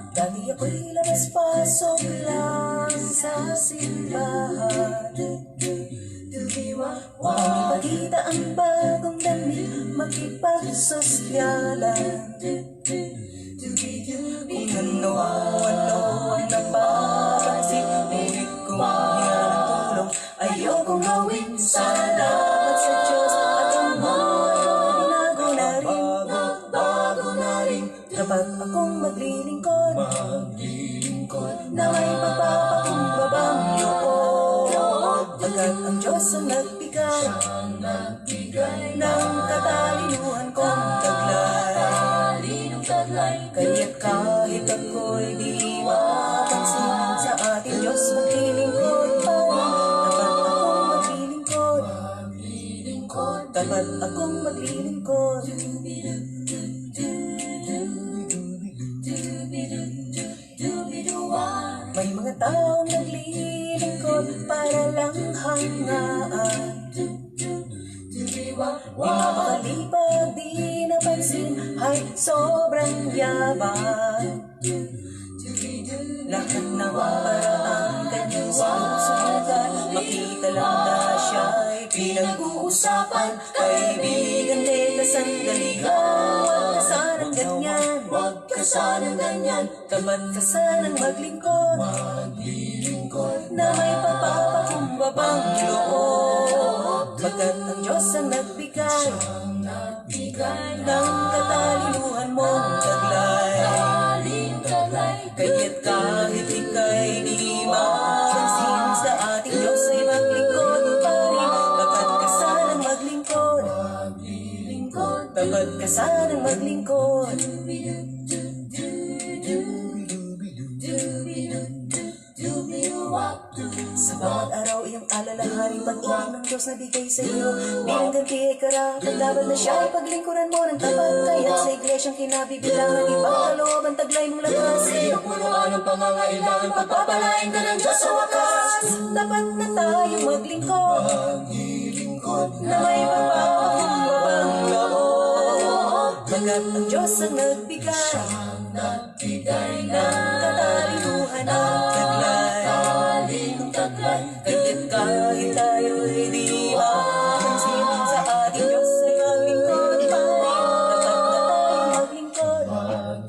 Dati ako'y labas-pasok lang sa simbahan. Makikita ang bagong damit, makipagsosyalan. Kung ano ang napapansin, ngunit kung yan ang tulong, ayokong gawin sana. Sa Diyos at amoy, bago na rin. Dapat akong maglilingkod na may pagpapakumbabang loob. Pagkat ang Diyos ang nagbigay ng katalinuhan kong taglay. Kaya't kahit ako'y di mapansin, sa ating Diyos maglilingkod pa rin. Dapat akong maglilingkod. May mga taong naglilingkod para lang hangaan. Mapakalipag di napansin, ay sobrang yabang. Lahat ng paraan kanyang sinusubukan, makita lang na siya'y pinag-uusapan. Kaibigan, teka sandali lang, huwag ka sanang ganyan. Huwag ka sanang ganyan, tamad ka sanang maglingkod na may papapakumbabang loob. Pagkat ang Diyos ang nagbigay ng katalinuhan mong taglay. Kaya't kahit ika'y di mapansin, sa ating Diyos ay maglingkod pa rin. Dapat ka sanang maglingkod, dapat ka sanang maglingkod. Sa bawat araw iyong alalahanin, pag-ibig ng Diyos na bigay sa iyo. Bilang ganti ay karapat, dapat na siya ay paglingkuran mo ng tapat. Kaya't sa iglesyang kinabibilangan, ibang kaloob ang taglay mong lakas. Punuan ang pangangailangan, pagpapalain ka ng Diyos sa wakas. Dapat na tayong maglingkod na may pagpapakumbabang loob. Pagkat ang Diyos ang nagbigay ng katalinuhan ng taglay. Kaya't kahit tayo'y di mapansin, sa ating Diyos ay maglingkod pa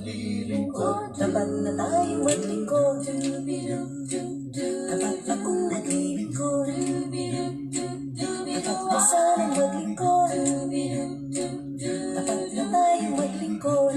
rin. Dapat na tayong maglingkod. Dapat akong maglilingkod. Dapat ka sanang maglingkod. Dapat na tayong maglingkod.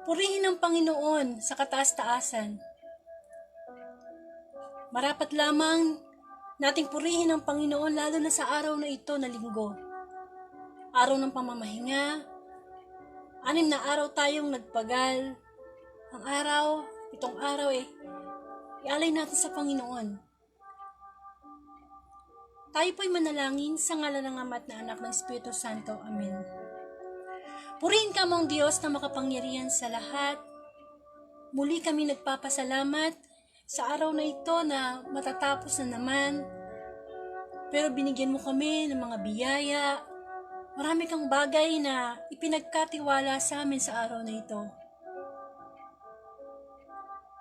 Purihin ang Panginoon sa kataas-taasan. Marapat lamang nating purihin ang Panginoon lalo na sa araw na ito na linggo. Araw ng pamamahinga. 6 na araw tayong nagpagal. Itong araw ialay natin sa Panginoon. Tayo po'y manalangin sa ngalan ng Ama at ng Anak ng Espiritu Santo. Amen. Purihin ka mong Diyos na makapangyarihan sa lahat. Muli kami nagpapasalamat sa araw na ito na matatapos na naman. Pero binigyan mo kami ng mga biyaya, Marami kang bagay na ipinagkatiwala sa amin sa araw na ito.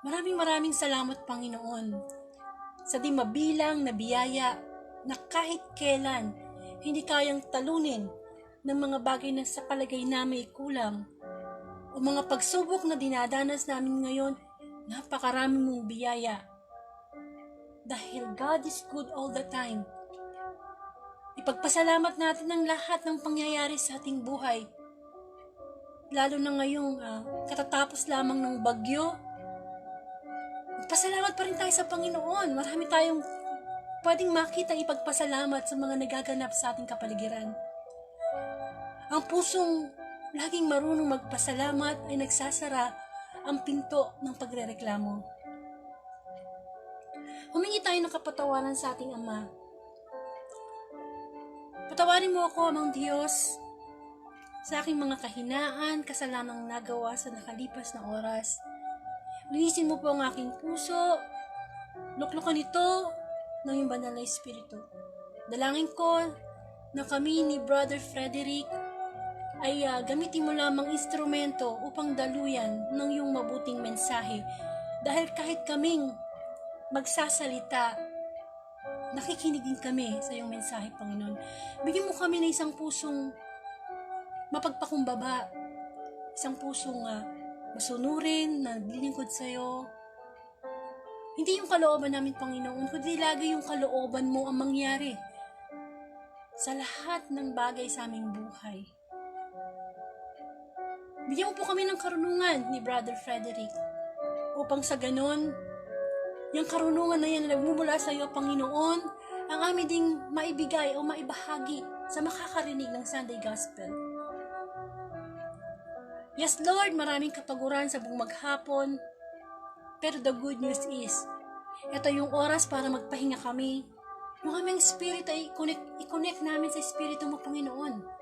Maraming salamat, Panginoon, sa di mabilang na biyaya na kahit kailan hindi kayang talunin ng mga bagay na sa palagay namin ay kulang o mga pagsubok na dinadanas namin ngayon. Napakarami mong biyaya. Dahil God is good all the time. Ipagpasalamat natin ang lahat ng pangyayari sa ating buhay. Lalo na ngayong katatapos lamang ng bagyo. Magpasalamat pa rin tayo sa Panginoon. Marami tayong pwedeng makita ipagpasalamat sa mga nagaganap sa ating kapaligiran. Ang pusong laging marunong magpasalamat ay nagsasara ang pinto ng pagrereklamo. Humingi tayo ng kapatawaran sa ating Ama. Patawarin mo ako, Amang Diyos, sa aking mga kahinaan, kasalanang nagawa sa nakalipas na oras. Linisin mo po ang aking puso, luklukan ito ng iyong banal na Espiritu. Dalangin ko na kami ni Brother Frederick ay gamitin mo lamang instrumento upang daluyan ng iyong mabuting mensahe. Dahil kahit kaming magsasalita, nakikinig din kami sa iyong mensahe, Panginoon. Bigyan mo kami ng isang pusong mapagpakumbaba, isang pusong masunurin, naglilingkod sa iyo. Hindi yung kalooban namin, Panginoon, kundi lagi yung kalooban mo ang mangyari sa lahat ng bagay sa aming buhay. Bigyan mo po kami ng karunungan ni Brother Frederick upang sa ganon, yung karunungan na yan na nagmumula sa iyo, Panginoon, ang amin ding maibigay o maibahagi sa makakarinig ng Sunday Gospel. Yes, Lord, maraming kapaguran sa buong maghapon, pero the good news is, ito yung oras para magpahinga kami. Yung aming spirit ay i-connect namin sa Espiritu mo, Panginoon.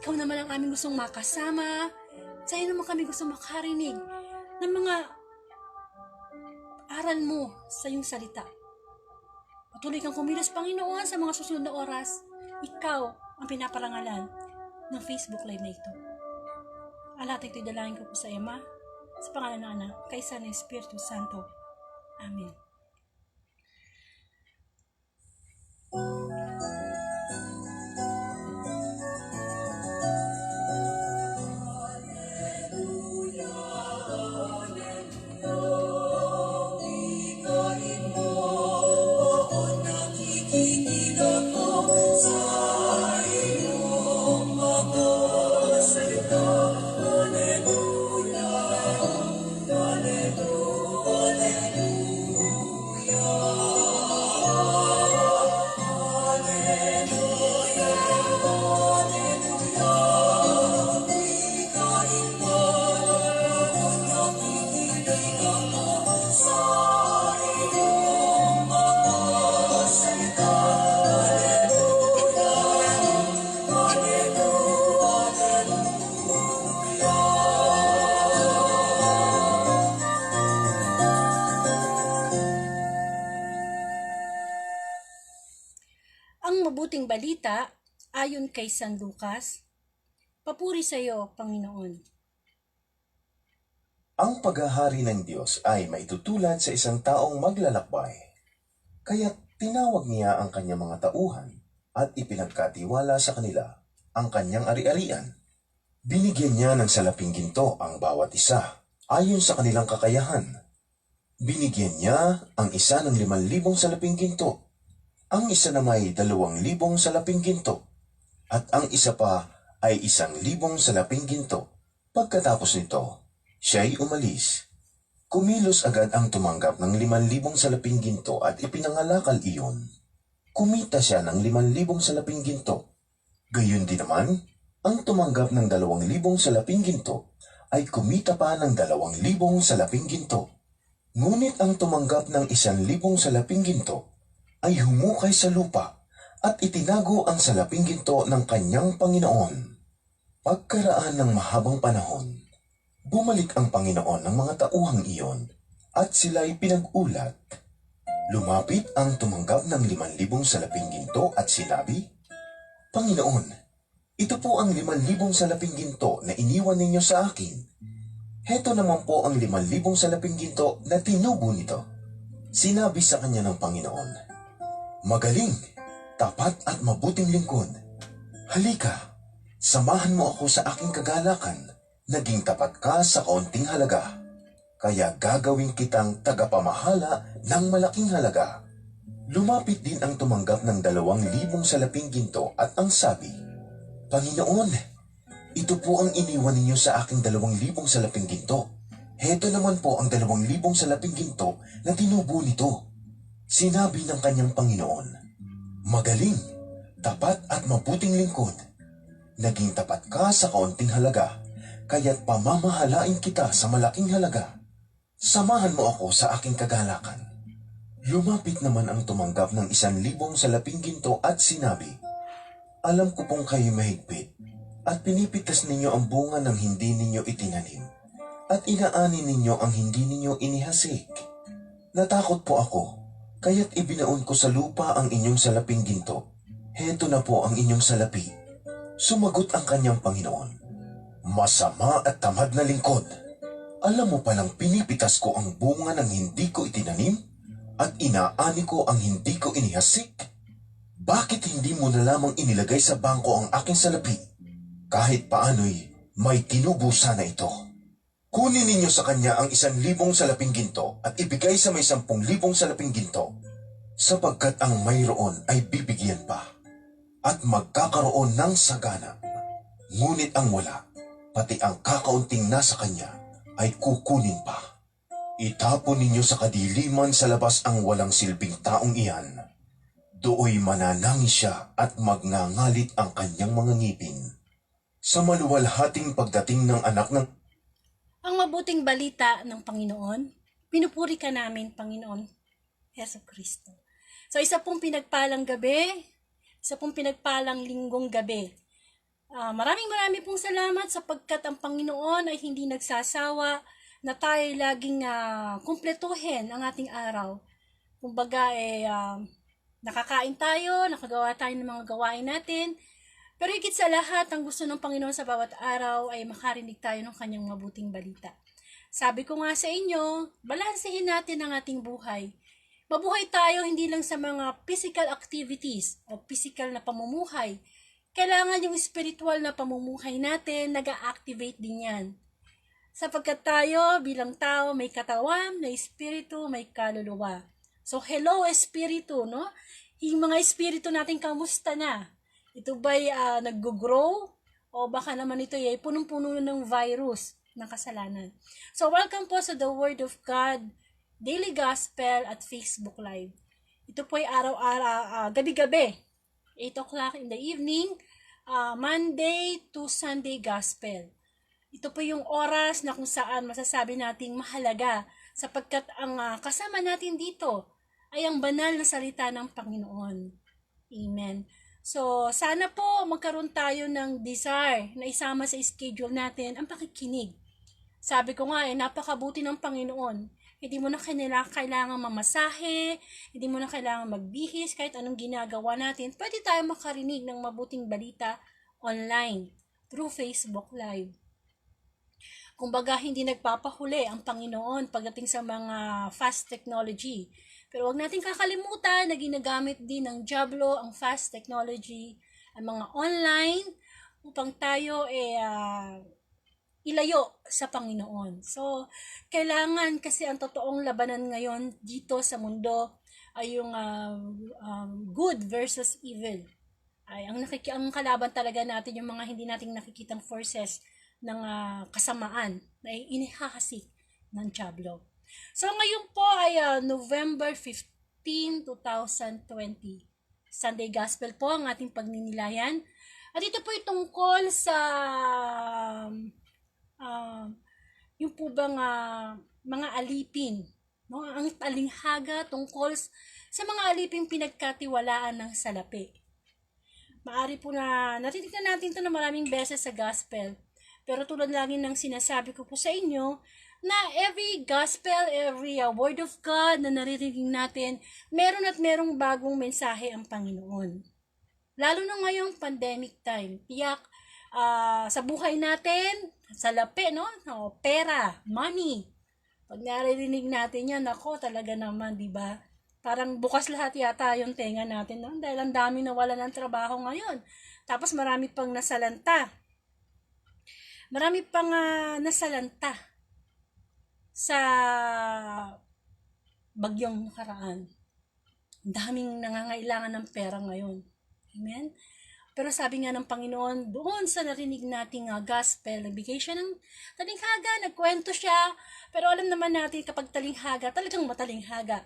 Ikaw naman ang aming gustong makasama. Sa iyo naman kami gustong makarinig ng mga aral mo sa iyong salita. Patuloy kang kumilos, Panginoon, sa mga susunod na oras. Ikaw ang pinaparangalan ng Facebook Live na ito. Lahat ito'y dalangin ko po sa Ama, sa pangalan ng Anak, kay Sa ng Espiritu Santo. Amen. Ang mabuting balita, ayon kay San Lucas, papuri sa iyo, Panginoon. Ang paghahari ng Diyos ay maitutulad sa isang taong maglalakbay. Kaya tinawag niya ang kanyang mga tauhan at ipinagkatiwala sa kanila ang kanyang ari-arian. Binigyan niya ng salaping ginto ang bawat isa, ayon sa kanilang kakayahan. Binigyan niya ang isa ng 5,000 salaping ginto, ang isa na may 2,000 salaping ginto, at ang isa pa ay 1,000 salaping ginto. Pagkatapos nito, siya'y umalis. Kumilos agad ang tumanggap ng 5,000 salaping ginto at ipinangalakal iyon. Kumita siya ng 5,000 salaping ginto. Gayon din naman, ang tumanggap ng 2,000 salaping ginto ay kumita pa ng 2,000 salaping ginto. Ngunit ang tumanggap ng 1,000 salaping ginto ay humukay sa lupa at itinago ang salaping ginto ng kanyang Panginoon. Pagkaraan ng mahabang panahon, bumalik ang Panginoon ng mga tauhang iyon at sila'y pinag-ulat. Lumapit ang tumanggap ng 5,000 salaping ginto at sinabi, Panginoon, ito po ang 5,000 salaping ginto na iniwan ninyo sa akin. Heto naman po ang 5,000 salaping ginto na tinubo nito. Sinabi sa kanya ng Panginoon, "Magaling, tapat at mabuting lingkod. Halika, samahan mo ako sa aking kagalakan. Naging tapat ka sa kaunting halaga. Kaya gagawin kitang tagapamahala ng malaking halaga." Lumapit din ang tumanggap ng 2,000 salaping ginto at ang sabi, "Panginoon, ito po ang iniwan ninyo sa aking 2,000 salaping ginto. Heto naman po ang 2,000 salaping ginto na tinubo nito." Sinabi ng kanyang Panginoon, "Magaling, tapat at mabuting lingkod. Naging tapat ka sa kaunting halaga, kaya't pamamahalain kita sa malaking halaga. Samahan mo ako sa aking kagalakan." Lumapit naman ang tumanggap ng 1,000 salaping ginto at sinabi, "Alam ko pong kayo mahigpit at pinipitas ninyo ang bunga ng hindi ninyo itinanim at inaani ninyo ang hindi ninyo inihasik. Natakot po ako, kaya't ibinaon ko sa lupa ang inyong salaping ginto. Heto na po ang inyong salapi." Sumagot ang kanyang Panginoon, "Masama at tamad na lingkod. Alam mo palang pinipitas ko ang bunga ng hindi ko itinanim at inaani ko ang hindi ko inihasik? Bakit hindi mo na lamang inilagay sa bangko ang aking salapi? Kahit paano'y may tinubo sana ito. Kunin ninyo sa kanya ang 1,000 salaping ginto at ibigay sa may 10,000 salaping ginto, sapagkat ang mayroon ay bibigyan pa at magkakaroon ng sagana. Ngunit ang wala, pati ang kakaunting nasa kanya, ay kukunin pa. Itapon ninyo sa kadiliman sa labas ang walang silbing taong iyan. Dooy mananangis siya at magngangalit ang kanyang mga ngipin. Sa maluwalhating pagdating ng anak ng..." Ang mabuting balita ng Panginoon, pinupuri ka namin, Panginoon Heso Kristo. So isa pong pinagpalang gabi, isa pong pinagpalang linggong gabi. Maraming pong salamat sapagkat ang Panginoon ay hindi nagsasawa na tayo laging kumpletuhin ang ating araw. Kumbaga, nakakain tayo, nakagawa tayo ng mga gawain natin, pero higit sa lahat, ang gusto ng Panginoon sa bawat araw ay makarinig tayo ng kanyang mabuting balita. Sabi ko nga sa inyo, balansehin natin ang ating buhay. Mabuhay tayo hindi lang sa mga physical activities o physical na pamumuhay. Kailangan yung spiritual na pamumuhay natin, nag-a-activate din yan. Sapagkat tayo bilang tao may katawan, may espiritu, may kaluluwa. So hello espiritu, no? Yung mga espiritu natin kamusta na? Ito ba'y nag-grow? O baka naman ito ay punong-puno ng virus ng kasalanan. So welcome po sa The Word of God, Daily Gospel at Facebook Live. Ito po ay araw-araw, gabi-gabi, 8 o'clock in the evening, Monday to Sunday Gospel. Ito po yung oras na kung saan masasabi nating mahalaga sapagkat ang kasama natin dito ay ang banal na salita ng Panginoon. Amen. So, sana po magkaroon tayo ng desire na isama sa schedule natin ang pakikinig. Sabi ko nga, napakabuti ng Panginoon. Hindi mo na kailangan mamasahe, hindi mo na kailangan magbihis, kahit anong ginagawa natin. Pwede tayo makarinig ng mabuting balita online through Facebook Live. Kumbaga, hindi nagpapahuli ang Panginoon pagdating sa mga fast technology. Pero wag natin kakalimutan na ginagamit din ng dyablo ang fast technology, ang mga online, upang tayo ilayo sa Panginoon. So, kailangan kasi ang totoong labanan ngayon dito sa mundo ay yung good versus evil. Ay, ang kalaban talaga natin yung mga hindi nating nakikitang forces ng kasamaan na inihahasik ng dyablo. So ngayon po ay November 15, 2020. Sunday Gospel po ang ating pagninilayan. At ito po ay tungkol sa yung po bang mga alipin. No? Ang talinghaga tungkol sa mga aliping pinagkatiwalaan ng salapi. Maari po na narinig na natin ito na maraming beses sa gospel. Pero tulad lagi ng sinasabi ko po sa inyo, na every gospel, every word of God na naririnig natin, meron at merong bagong mensahe ang Panginoon. Lalo na ngayong pandemic time. Tiyak, sa buhay natin, sa lapi, no? No, pera, money. Pag narinig natin yan, ako talaga naman, di ba? Parang bukas lahat yata yung tenga natin, no? Dahil ang dami nawala ng trabaho ngayon. Tapos marami pang nasalanta. Marami pang nasalanta sa bagyong nakaraan. Ang daming nangangailangan ng pera ngayon. Amen? Pero sabi nga ng Panginoon, doon sa narinig nating gospel, nagbigay siya ng talinghaga, nagkwento siya. Pero alam naman natin kapag talinghaga, talagang matalinghaga.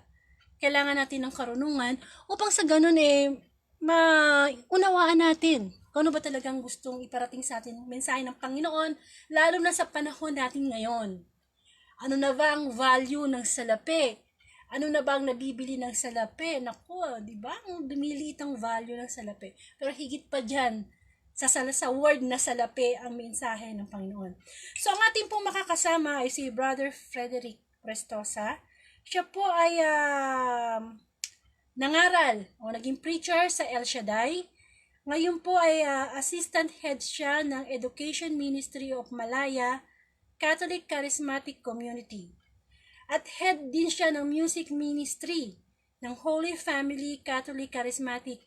Kailangan natin ng karunungan upang sa ganun maunawaan natin kung ano ba talagang gustong iparating sa atin mensahe ng Panginoon, lalo na sa panahon natin ngayon. Ano na ba ang value ng salapi? Ano na ba ang nabibili ng salapi? Naku, di ba? Ang dumiliit ang value ng salapi. Pero higit pa dyan, sa word na salapi ang mensahe ng Panginoon. So, ang ating pong makakasama ay si Brother Frederick Prestosa. Siya po ay nangaral o naging preacher sa El Shaddai. Ngayon po ay assistant head siya ng Education Ministry of Malaya Catholic Charismatic Community. At head din siya ng music ministry ng Holy Family Catholic Charismatic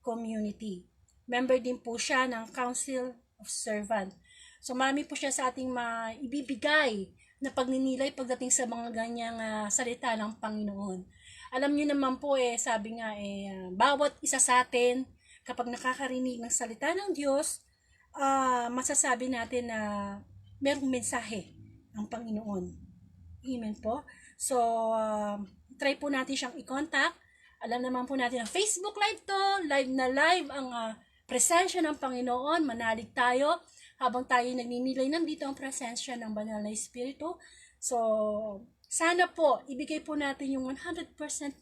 Community. Member din po siya ng Council of Servant. So marami po siya sa ating maibibigay na pagninilay pagdating sa mga ganyang salita ng Panginoon. Alam niyo naman po sabi nga bawat isa sa atin kapag nakakarinig ng salita ng Diyos, masasabi natin na merong mensahe ang Panginoon. Amen po. So, try po natin siyang i-contact. Alam naman po natin na Facebook Live to. Live na live ang presensya ng Panginoon. Manalig tayo habang tayo nagninilay. Nandito ang presensya ng Banal na Espiritu. So, sana po, ibigay po natin yung 100%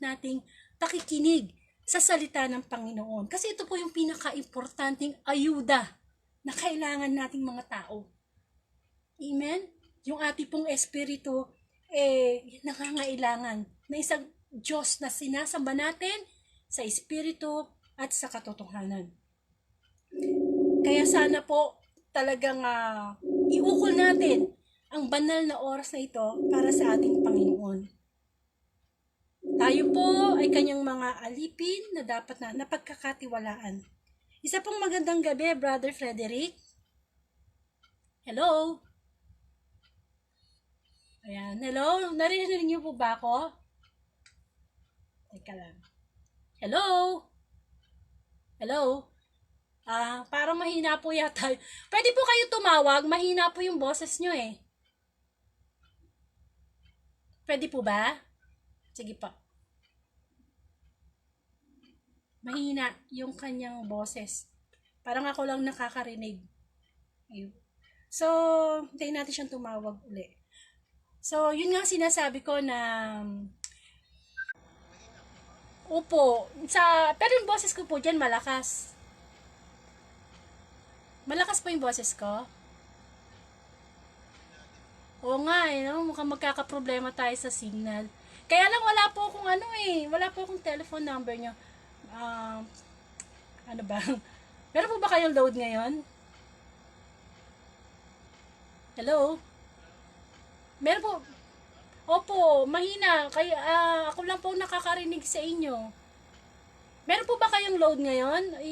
nating pakikinig sa salita ng Panginoon. Kasi ito po yung pinaka-importanting ayuda na kailangan nating mga tao. Amen? Yung ating pong espiritu, nangangailangan na isang Diyos na sinasamba natin sa espiritu at sa katotohanan. Kaya sana po talagang iukol natin ang banal na oras na ito para sa ating Panginoon. Tayo po ay kanyang mga alipin na dapat na napagkakatiwalaan. Isa pong magandang gabi, Brother Frederick. Hello? Ayan, hello? Narinig niyo po ba ako? Teka lang. Hello? Hello? Parang mahina po yata. Pwede po kayo tumawag, mahina po yung boses nyo Pwede po ba? Sige pa. Mahina yung kanyang boses. Parang ako lang nakakarinig. Ayun. So, hintayin natin siyang tumawag uli. So, yun nga sinasabi ko na pero yung boses ko po dyan malakas. Malakas po yung boses ko. Oo nga no? Mukhang magkakaproblema tayo sa signal. Kaya lang wala po akong wala po akong telephone number nyo. Ano ba? Meron po ba kayong load ngayon? Hello? Meron po. Opo, mahina. Kaya, ako lang po nakakarinig sa inyo. Meron po ba kayong load ngayon?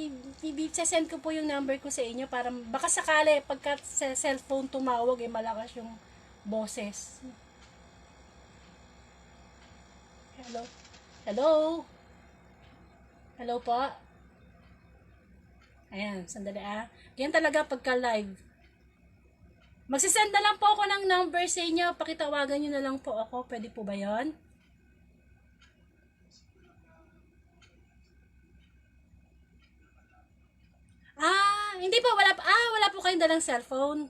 I-send ko po yung number ko sa inyo para baka sakali pagka sa cellphone tumawag malakas yung boses. Hello? Hello? Hello po? Ayan, sandali Yan talaga pagka live. Magsisend na lang po ako ng number sa inyo. Pakitawagan nyo na lang po ako. Pwede po ba yun? Hindi po. Wala po kayong dalang cellphone.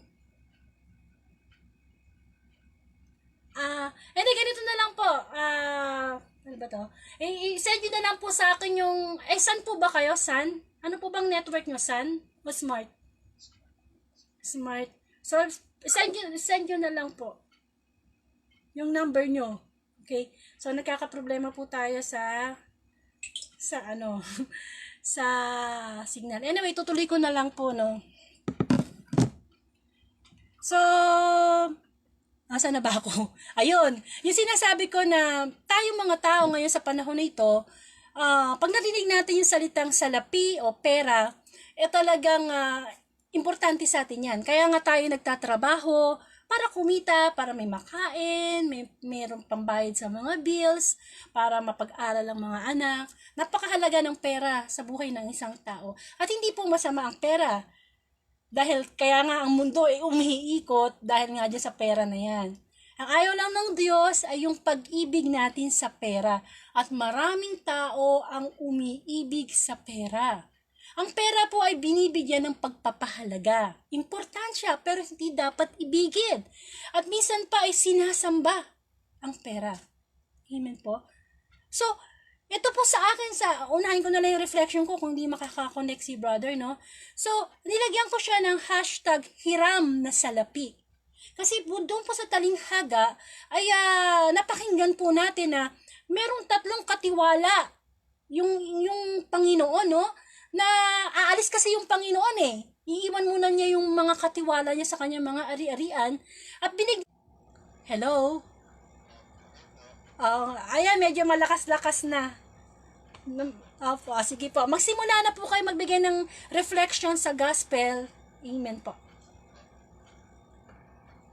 Hindi, ganito na lang po. Ano ba to? I-send nyo na lang po sa akin yung... San po ba kayo? San? Ano po bang network nyo? San? O Smart? Smart. So, send nyo na lang po yung number nyo. Okay? So, nagkakaproblema po tayo sa sa signal. Anyway, tutuloy ko na lang po, no. So, nasa na ba ako? Ayun, yung sinasabi ko na tayong mga tao ngayon sa panahon na ito, pag narinig natin yung salitang salapi o pera, talagang importante sa atin yan. Kaya nga tayo nagtatrabaho para kumita, para may makain, mayroong pambayad sa mga bills, para mapag-aral ang mga anak. Napakahalaga ng pera sa buhay ng isang tao. At hindi po masama ang pera. Dahil kaya nga ang mundo ay umiikot dahil nga dyan sa pera na yan. Ang ayaw lang ng Diyos ay yung pag-ibig natin sa pera. At maraming tao ang umiibig sa pera. Ang pera po ay binibigyan ng pagpapahalaga. Importansya pero hindi dapat ibigin. At minsan pa ay sinasamba ang pera. Amen po. So, ito po sa akin, unahin ko na lang yung reflection ko kung hindi makakakonect si brother, no? So, nilagyan ko siya ng hashtag hiram na salapi. Kasi doon po sa talinghaga, ay napakinggan po natin na merong 3 katiwala yung Panginoon, no? Na aalis kasi yung Panginoon Iiwan muna niya yung mga katiwala niya sa kanyang mga ari-arian at Hello? Ayan, medyo malakas-lakas na. Sige po. Magsimula na po kayo magbigay ng reflection sa gospel. Amen po.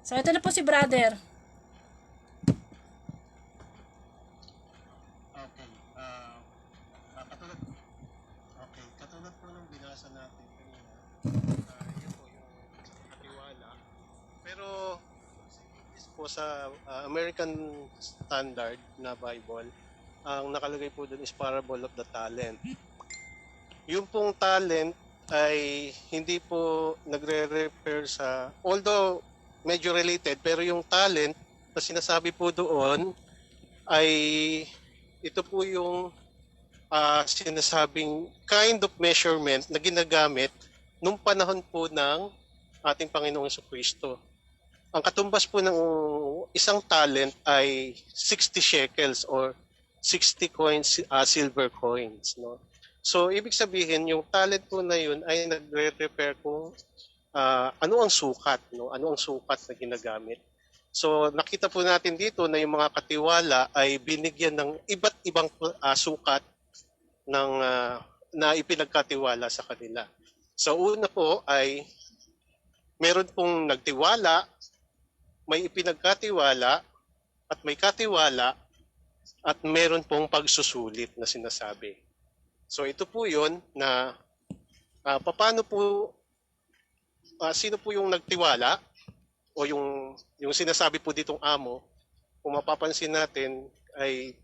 So, ito na po si brother. Katulad po ng binasa natin kanina, yun po yung katiwala. Pero po sa American Standard na Bible, ang nakalagay po dun is parable of the talent. Yung pong talent ay hindi po nagre-refer sa, although medyo related, pero yung talent na sinasabi po doon ay ito po yung sinasabing kind of measurement na ginagamit nung panahon po ng ating Panginoong Jesucristo. Ang katumbas po ng isang talent ay 60 shekels or 60 coins, silver coins. No? So, ibig sabihin, yung talent po na yun ay nagre-refer kung ano ang sukat, no? Ano ang sukat na ginagamit. So, nakita po natin dito na yung mga katiwala ay binigyan ng iba't ibang sukat na ipinagkatiwala sa kanila. So, una po ay meron pong nagtiwala, may ipinagkatiwala, at may katiwala, at meron pong pagsusulit na sinasabi. So, ito po yun na paano po, sino po yung nagtiwala o yung sinasabi po ditong amo, kung mapapansin natin ay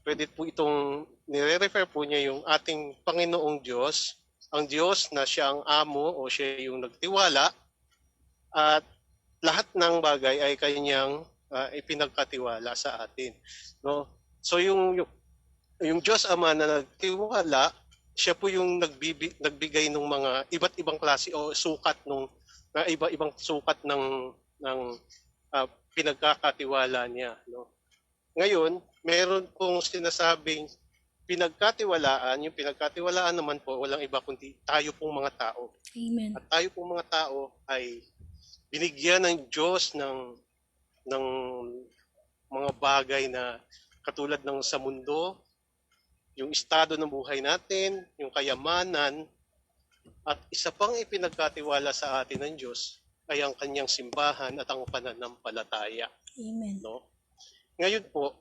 pwede po itong nire-refer po niya yung ating Panginoong Diyos, ang Diyos na siya ang amo o siya yung nagtiwala at lahat ng bagay ay kanyang ipinagkatiwala sa atin. No? So yung Diyos Ama na nagtiwala, siya po yung nagbigay ng mga iba't ibang klase o sukat iba-ibang sukat ng pinagkakatiwala niya. No? Ngayon, meron pong sinasabing pinagkatiwalaan. Yung pinagkatiwalaan naman po, walang iba kundi tayo pong mga tao. Amen. At tayo pong mga tao ay binigyan ng Diyos ng mga bagay na katulad ng sa mundo, yung estado ng buhay natin, yung kayamanan, at isa pang ipinagkatiwala sa atin ng Diyos ay ang kanyang simbahan at ang pananampalataya. Amen. No? Ngayon po,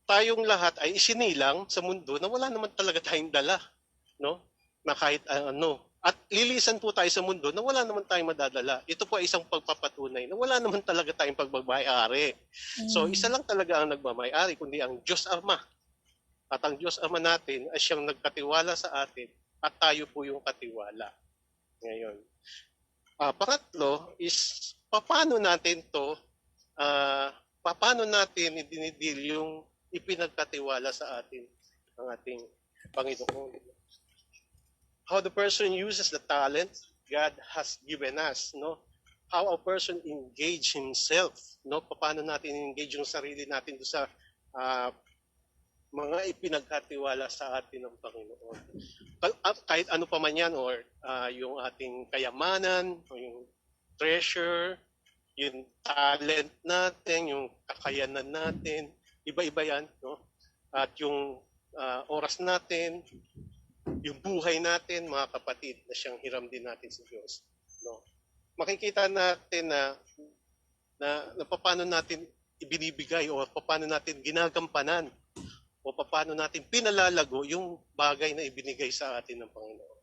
tayong lahat ay isinilang sa mundo na wala naman talaga tayong dala, no? Na kahit ano. At lilisan po tayo sa mundo na wala naman tayong madadala. Ito po ay isang pagpapatunay na wala naman talaga tayong pagbabayari. So isa lang talaga ang nagmamayari, kundi ang Diyos Ama. At ang Diyos Ama natin ay siyang nagkatiwala sa atin at tayo po yung katiwala. Ngayon. Pangatlo is paano natin idinidil yung ipinagkatiwala sa atin ng ating Panginoon. How the person uses the talent God has given us, no? How a person engage himself, no? Paano natin engage yung sarili natin do sa mga ipinagkatiwala sa atin ng Panginoon. Kahit ano pa man yan, or yung ating kayamanan, o yung treasure, yung talent natin, yung kakayanan natin, iba-iba yan, no? At yung oras natin, yung buhay natin, mga kapatid, na siyang hiram din natin sa Diyos, no? Makikita natin na paano natin ibinibigay o paano natin ginagampanan o paano natin pinalalago yung bagay na ibinigay sa atin ng Panginoon.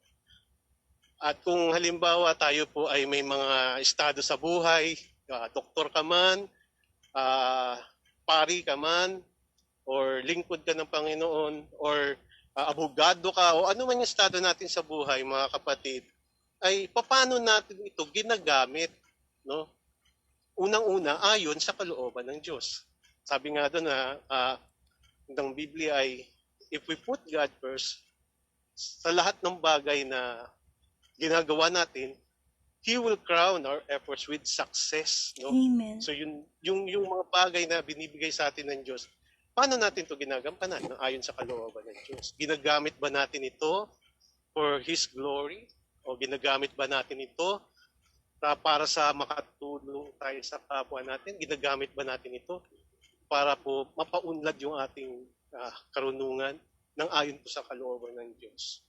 At kung halimbawa tayo po ay may mga estado sa buhay, doktor ka man, pari ka man, or lingkod ka ng Panginoon, or abogado ka, o ano man yung estado natin sa buhay, mga kapatid, ay paano natin ito ginagamit, no? Unang-una, ayon sa kalooban ng Diyos. Sabi nga doon na ng Biblia ay, if we put God first, sa lahat ng bagay na ginagawa natin, He will crown our efforts with success. No? Amen. So yung mga bagay na binibigay sa atin ng Diyos, paano natin ito ginagampanan, no? Ayon sa kalooban ng Diyos? Ginagamit ba natin ito for His glory? O ginagamit ba natin ito para sa makatulong tayo sa kapwa natin? Ginagamit ba natin ito para po mapaunlad yung ating karunungan ng ayon po sa kalooban ng Diyos?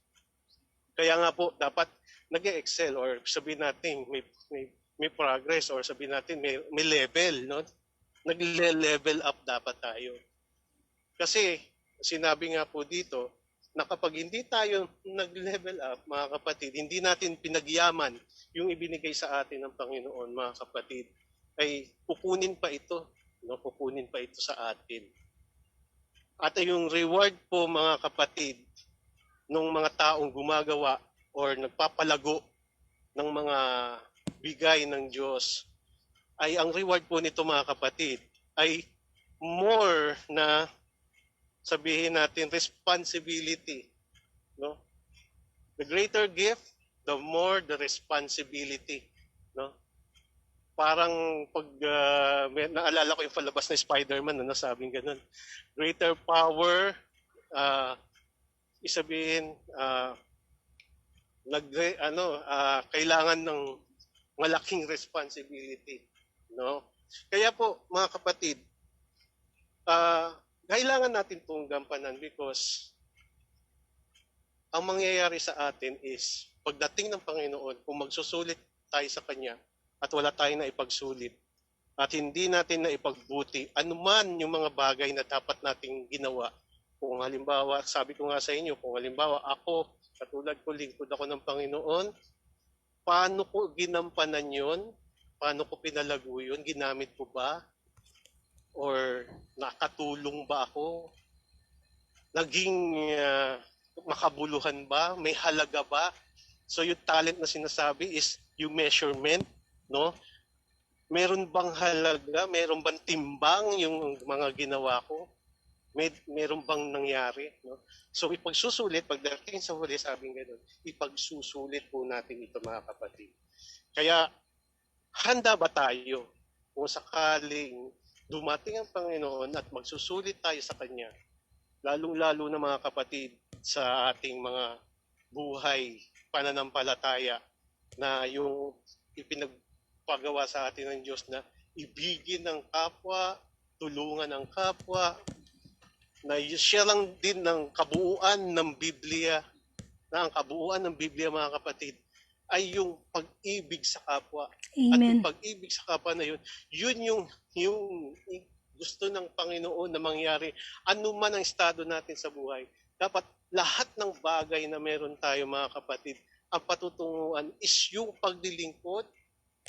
Kaya nga po, dapat nag-excel, or sabihin natin may progress, or sabihin natin may level, no? Nagle-level up dapat tayo. Kasi sinabi nga po dito na kapag hindi tayo nag-level up, mga kapatid, hindi natin pinagyaman yung ibinigay sa atin ng Panginoon, mga kapatid, ay kukunin pa ito, no? Kukunin pa ito sa atin. At yung reward po, mga kapatid, ng mga taong gumagawa or nagpapalago ng mga bigay ng Diyos, ay ang reward po nito, mga kapatid, ay more na, sabihin natin, responsibility, no? The greater gift, the more the responsibility, no? Parang pag naalala ko yung palabas na Spider-Man, na nasabing ganun. Greater power, isabihin, kailangan ng malaking responsibility, no? Kaya po, mga kapatid, kailangan natin itong gampanan because ang mangyayari sa atin is pagdating ng Panginoon, kung magsusulit tayo sa Kanya at wala tayong na ipagsulit at hindi natin na ipagbuti anuman yung mga bagay na dapat nating ginawa. Kung halimbawa, sabi ko nga sa inyo, kung halimbawa ako, katulad ko, lingkod ako ng Panginoon, paano ko ginampanan yun? Paano ko pinalago yun? Ginamit ko ba? Or nakatulong ba ako? Naging makabuluhan ba? May halaga ba? So yung talent na sinasabi is yung measurement, no? Meron bang halaga? Meron bang timbang yung mga ginawa ko? Meron bang nangyari? No? So ipagsusulit, pagdating sa huli, sabing gano'n, ipagsusulit po natin ito, mga kapatid. Kaya handa ba tayo kung sakaling dumating ang Panginoon at magsusulit tayo sa Kanya, lalong-lalo na, mga kapatid, sa ating mga buhay, pananampalataya, na yung ipinagpagawa sa atin ng Diyos na ibigin ang kapwa, tulungan ang kapwa, na siya lang din ng kabuuan ng Biblia, na ang kabuuan ng Biblia, mga kapatid, ay yung pag-ibig sa kapwa. Amen. At yung pag-ibig sa kapwa na yun yung gusto ng Panginoon na mangyari, anuman ang estado natin sa buhay. Dapat lahat ng bagay na meron tayo, mga kapatid, ang patutunguhan is yung paglilingkod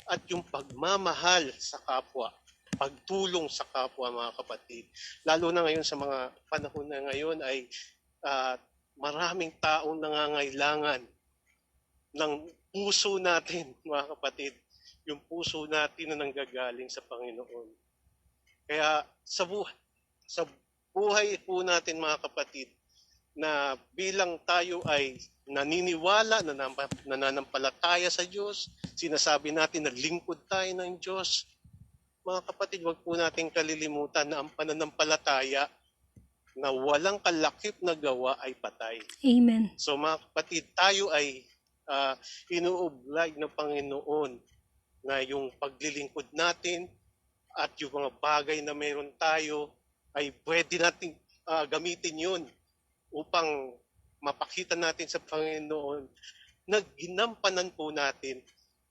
at yung pagmamahal sa kapwa. Pagtulong sa kapwa, mga kapatid. Lalo na ngayon sa mga panahon na ngayon ay maraming taong nangangailangan ng puso natin, mga kapatid. Yung puso natin na nanggagaling sa Panginoon. Kaya sa buhay po natin, mga kapatid, na bilang tayo ay naniniwala, nananampalataya sa Diyos, sinasabi natin naglingkod tayo ng Diyos, mga kapatid, wag po nating kalilimutan na ang pananampalataya na walang kalakip na gawa ay patay. Amen. So mga kapatid, tayo ay inuoblig ng Panginoon na yung paglilingkod natin at yung mga bagay na meron tayo ay pwede nating gamitin yun upang mapakita natin sa Panginoon na ginampanan po natin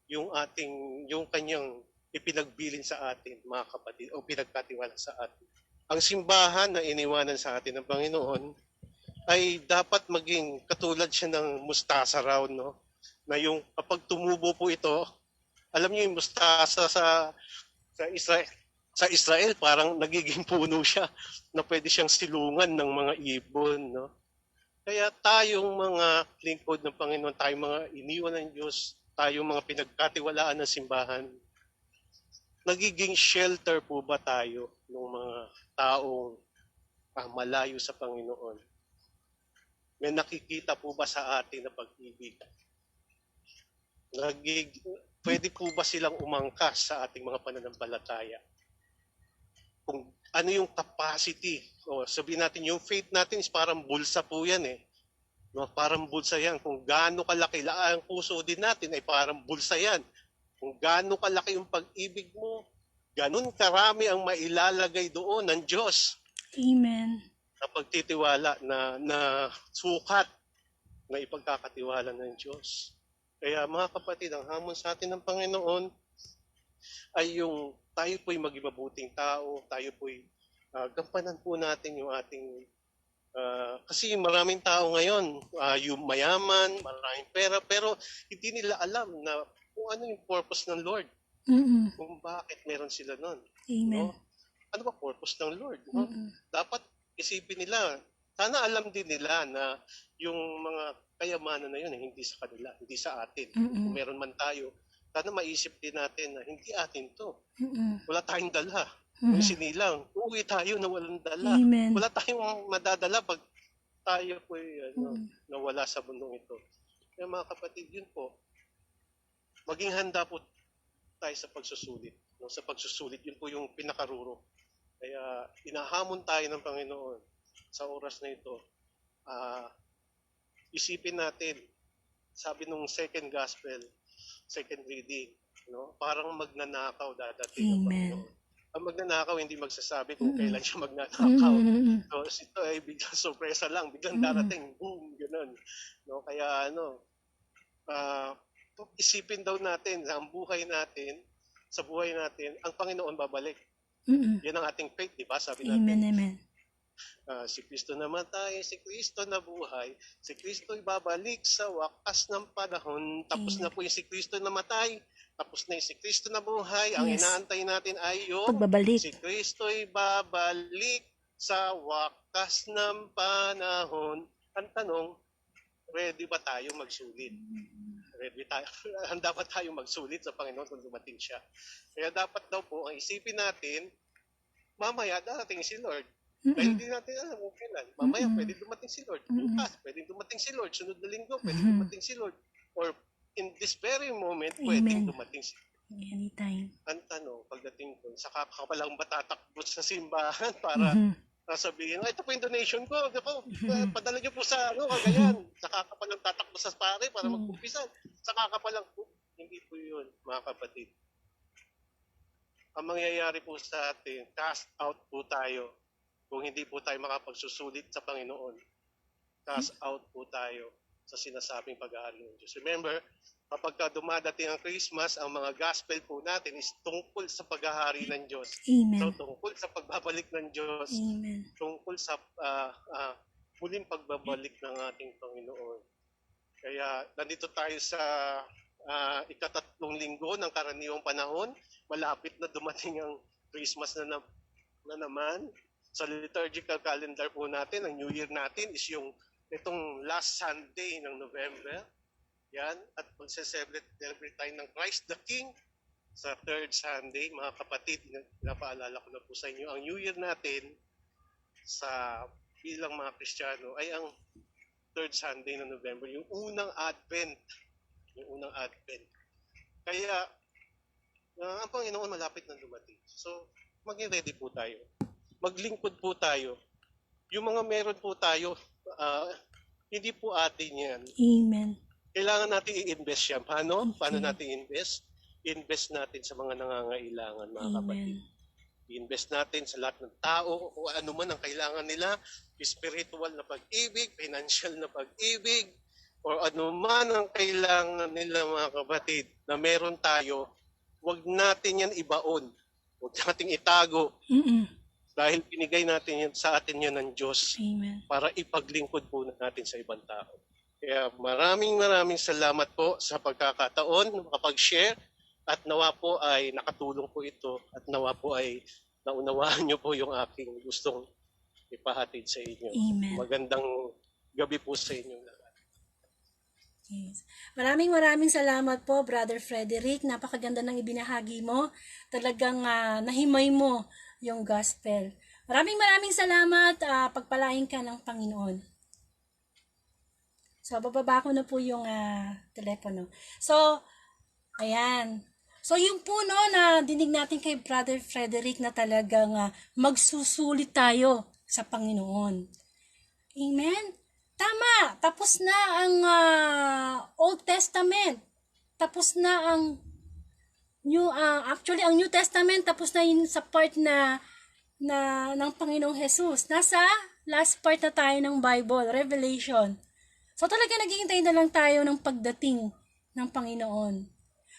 yung kanyang ipinagbilin sa atin, mga kapatid, o pinagkatiwala sa atin. Ang simbahan na iniwanan sa atin ng Panginoon ay dapat maging katulad siya ng mustasa raw, no? Na yung kapag tumubo po ito, alam niyo yung mustasa sa Israel parang nagiging puno siya na pwede siyang silungan ng mga ibon, no? Kaya tayong mga lingkod ng Panginoon, tayong mga iniwan ng Diyos, tayong mga pinagkatiwalaan ng simbahan, nagiging shelter po ba tayo ng mga taong malayo sa Panginoon? May nakikita po ba sa atin na pag-ibig? Pwede po ba silang umangkas sa ating mga pananampalataya? Kung ano yung capacity, o sabihin natin, yung faith natin is parang bulsa po yan eh. No, parang bulsa yan. Kung gaano kalaki, ang puso din natin ay parang bulsa yan. Kung gaano kalaki yung pag-ibig mo, ganun karami ang mailalagay doon ng Diyos. Amen. Na pagtitiwala, na sukat na ipagkakatiwala ng Diyos. Kaya mga kapatid, ang hamon sa atin ng Panginoon ay yung tayo po'y maging mabuting tao, tayo po'y gampanan po natin yung ating kasi maraming tao ngayon, yung mayaman, maraming pera, pero hindi nila alam na kung ano yung purpose ng Lord. Kung bakit meron sila nun. Amen. No? Ano ba purpose ng Lord? No? Dapat isipin nila, sana alam din nila na yung mga kayamanan na yun, hindi sa kanila, hindi sa atin. Kung meron man tayo, sana maisip din natin na hindi atin to. Wala tayong dala. Kung sinilang, uuwi tayo na walang dala. Amen. Wala tayong madadala pag tayo po nawala sa mundong ito. Kaya mga kapatid, yun po, maging handa po tayo sa pagsusulit. No? Sa pagsusulit, yun po yung pinakaruro. Kaya inahamon tayo ng Panginoon sa oras na ito. Isipin natin, sabi nung second gospel, second reading, no? Parang magnanakaw dadating ang Panginoon. Ang magnanakaw hindi magsasabi kung kailan siya magnanakaw. So ito ay biglang sorpresa lang, biglang darating, boom, gano'n. No? Kaya isipin daw natin ang buhay natin, sa buhay natin, ang Panginoon babalik. Yan ang ating faith, di ba? Sabi natin. Amen. Si Kristo namatay, si Kristo nabuhay, si Kristo babalik sa wakas ng panahon. Tapos na po yung si Kristo namatay, tapos na yung si Kristo nabuhay. Ang inaantay natin ay yung pagbabalik. Si Kristo'y babalik sa wakas ng panahon. Ang tanong, ready ba tayo magsulit? Ready tayo? Handa ba tayo magsulit sa Panginoon kung dumating siya? Kaya dapat daw po, ang isipin natin, mamaya darating si Lord. Dahil hindi natin alam kung kailan. Mamaya pwede dumating si Lord. Bukas, pwede dumating si Lord. Sunod na linggo, pwede dumating si Lord. Or in this very moment, pwede dumating si Lord. Anytime. Ang tanong, pagdating ko, saka ka palang matatakbo sa simbahan para sabihin, ito po yung donation ko. Padala niyo po sa Cagayan. Saka ka palang tatakbo sa pare para mag-umpisan. Saka ka palang, hindi po yun, mga kapatid. Ang mangyayari po sa atin, cast out po tayo. Kung hindi po tayo makapagsusulit sa Panginoon, cast out po tayo sa sinasabing pag-aari ng Diyos. Remember, kapag dumadating ang Christmas, ang mga gospel po natin is tungkol sa pag-ahari ng Diyos. Amen. So, tungkol sa pagbabalik ng Diyos. Amen. Tungkol sa muling pagbabalik ng ating Panginoon. Kaya, nandito tayo sa ikatatlong linggo ng karaniwang panahon. Malapit na dumating ang Christmas na naman. Sa liturgical calendar po natin, ang New Year natin is yung itong last Sunday ng November. Yan. At magse-celebrate tayo ng Christ the King sa third Sunday. Mga kapatid, napaalala ko na po sa inyo, ang New Year natin sa bilang mga Kristiyano ay ang third Sunday ng November, yung unang Advent. Yung unang Advent. Kaya, ang Panginoon malapit na dumating. So, maging ready po tayo. Maglingkod po tayo. Yung mga meron po tayo, hindi po atin yan. Amen. Kailangan natin i-invest yan. Paano? Paano natin i-invest? I-invest natin sa mga nangangailangan, mga kapatid. Amen. I-invest natin sa lahat ng tao o ano man ang kailangan nila, spiritual na pag-ibig, financial na pag-ibig, o ano man ang kailangan nila, mga kapatid, na meron tayo, huwag natin yan ibaon. Huwag natin itago. Mm-mm. Dahil binigay natin yan sa atin yan ng Diyos Amen. para ipaglingkod po natin sa ibang tao. Kaya maraming salamat po sa pagkakataon na makapag-share at nawa po ay nakatulong po ito at nawa po ay naunawaan niyo po yung aking gustong ipahatid sa inyo. Amen. Magandang gabi po sa inyo lahat. Yes. Maraming salamat po, Brother Frederick. Napakaganda ng ibinahagi mo. Talagang nahimay mo yung gospel. Maraming salamat. Pagpalain ka ng Panginoon. So, bababa ko na po yung telepono. So, ayan. So, yung po no, na dinig natin kay Brother Frederick na talagang magsusulit tayo sa Panginoon. Amen? Tama! Tapos na ang Old Testament. Tapos na ang ang New Testament tapos na yun sa part na ng Panginoong Jesus. Nasa last part na tayo ng Bible, Revelation. So talaga naghihintay na lang tayo ng pagdating ng Panginoon.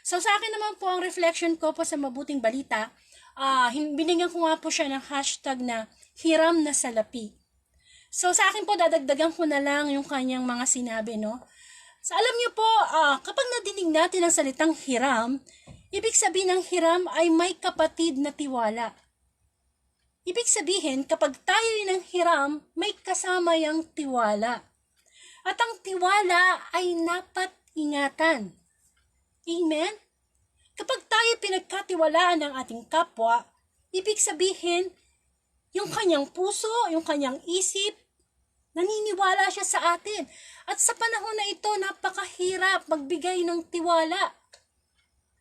So sa akin naman po ang reflection ko po sa mabuting balita, binigyan ko nga po siya ng hashtag na hiram na salapi. So sa akin po dadagdagan ko na lang yung kanyang mga sinabi, no? So alam niyo po, kapag nadinig natin ang salitang hiram, ibig sabihin ng hiram ay may kapatid na tiwala. Ibig sabihin, kapag tayo ng hiram, may kasama yung tiwala. At ang tiwala ay dapat ingatan. Amen? Kapag tayo pinagkatiwalaan ng ating kapwa, ibig sabihin, yung kanyang puso, yung kanyang isip, naniniwala siya sa atin. At sa panahon na ito, napakahirap magbigay ng tiwala.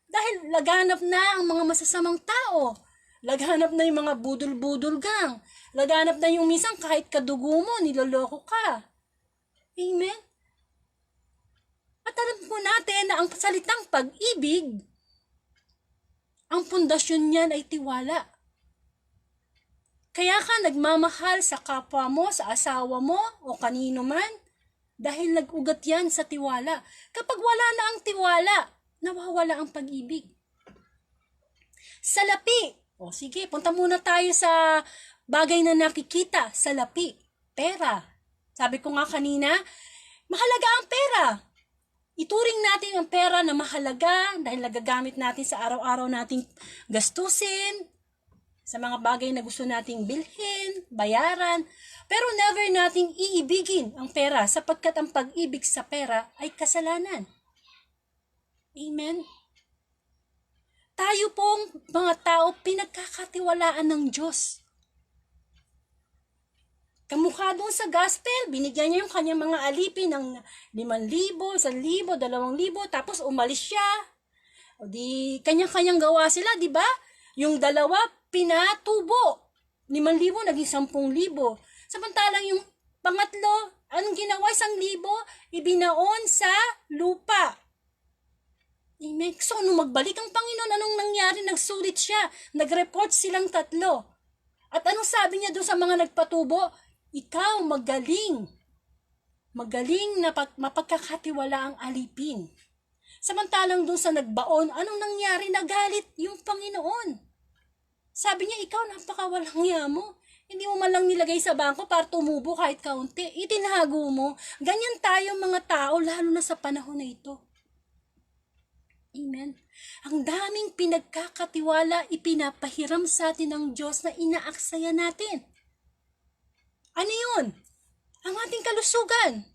Dahil laganap na ang mga masasamang tao. Laganap na yung mga budol-budol gang. Laganap na yung minsan kahit kadugo mo, niloloko ka. Amen? At alam po natin na ang salitang pag-ibig, ang pundasyon niyan ay tiwala. Kaya ka nagmamahal sa kapwa mo, sa asawa mo, o kanino man, dahil nag-ugat yan sa tiwala. Kapag wala na ang tiwala, nawawala ang pag-ibig. Salapi. O sige, punta muna tayo sa bagay na nakikita, salapi. Pera. Sabi ko nga kanina, mahalaga ang pera. Ituring natin ang pera na mahalaga dahil nagagamit natin sa araw-araw nating gastusin, sa mga bagay na gusto nating bilhin, bayaran, pero never nating iibigin ang pera sapagkat ang pag-ibig sa pera ay kasalanan. Amen? Tayo pong mga tao pinagkakatiwalaan ng Diyos. Kamukha doon sa gospel, binigyan niya yung kanyang mga alipin ng 5,000, 1,000, 2,000, tapos umalis siya. O di, kanya-kanyang gawa sila, di ba? Yung dalawa, pinatubo. 5,000, naging 10,000. Samantalang yung pangatlo, anong ginawa? 1,000, ibinaon sa lupa. Amen. So, nung magbalik ang Panginoon, anong nangyari? Nagsulit siya. Nag-report silang 3. At anong sabi niya doon sa mga nagpatubo? Ikaw magaling. Magaling na mapagkakatiwala ang alipin. Samantalang doon sa nagbaon, anong nangyari? Nagalit yung Panginoon. Sabi niya, ikaw napakawalang hiya mo. Hindi mo man lang nilagay sa bangko para tumubo kahit kaunti. Itinago mo. Ganyan tayo mga tao, lalo na sa panahon na ito. Amen. Ang daming pinagkakatiwala, ipinapahiram sa atin ng Diyos na inaaksaya natin. Ano yun? Ang ating kalusugan.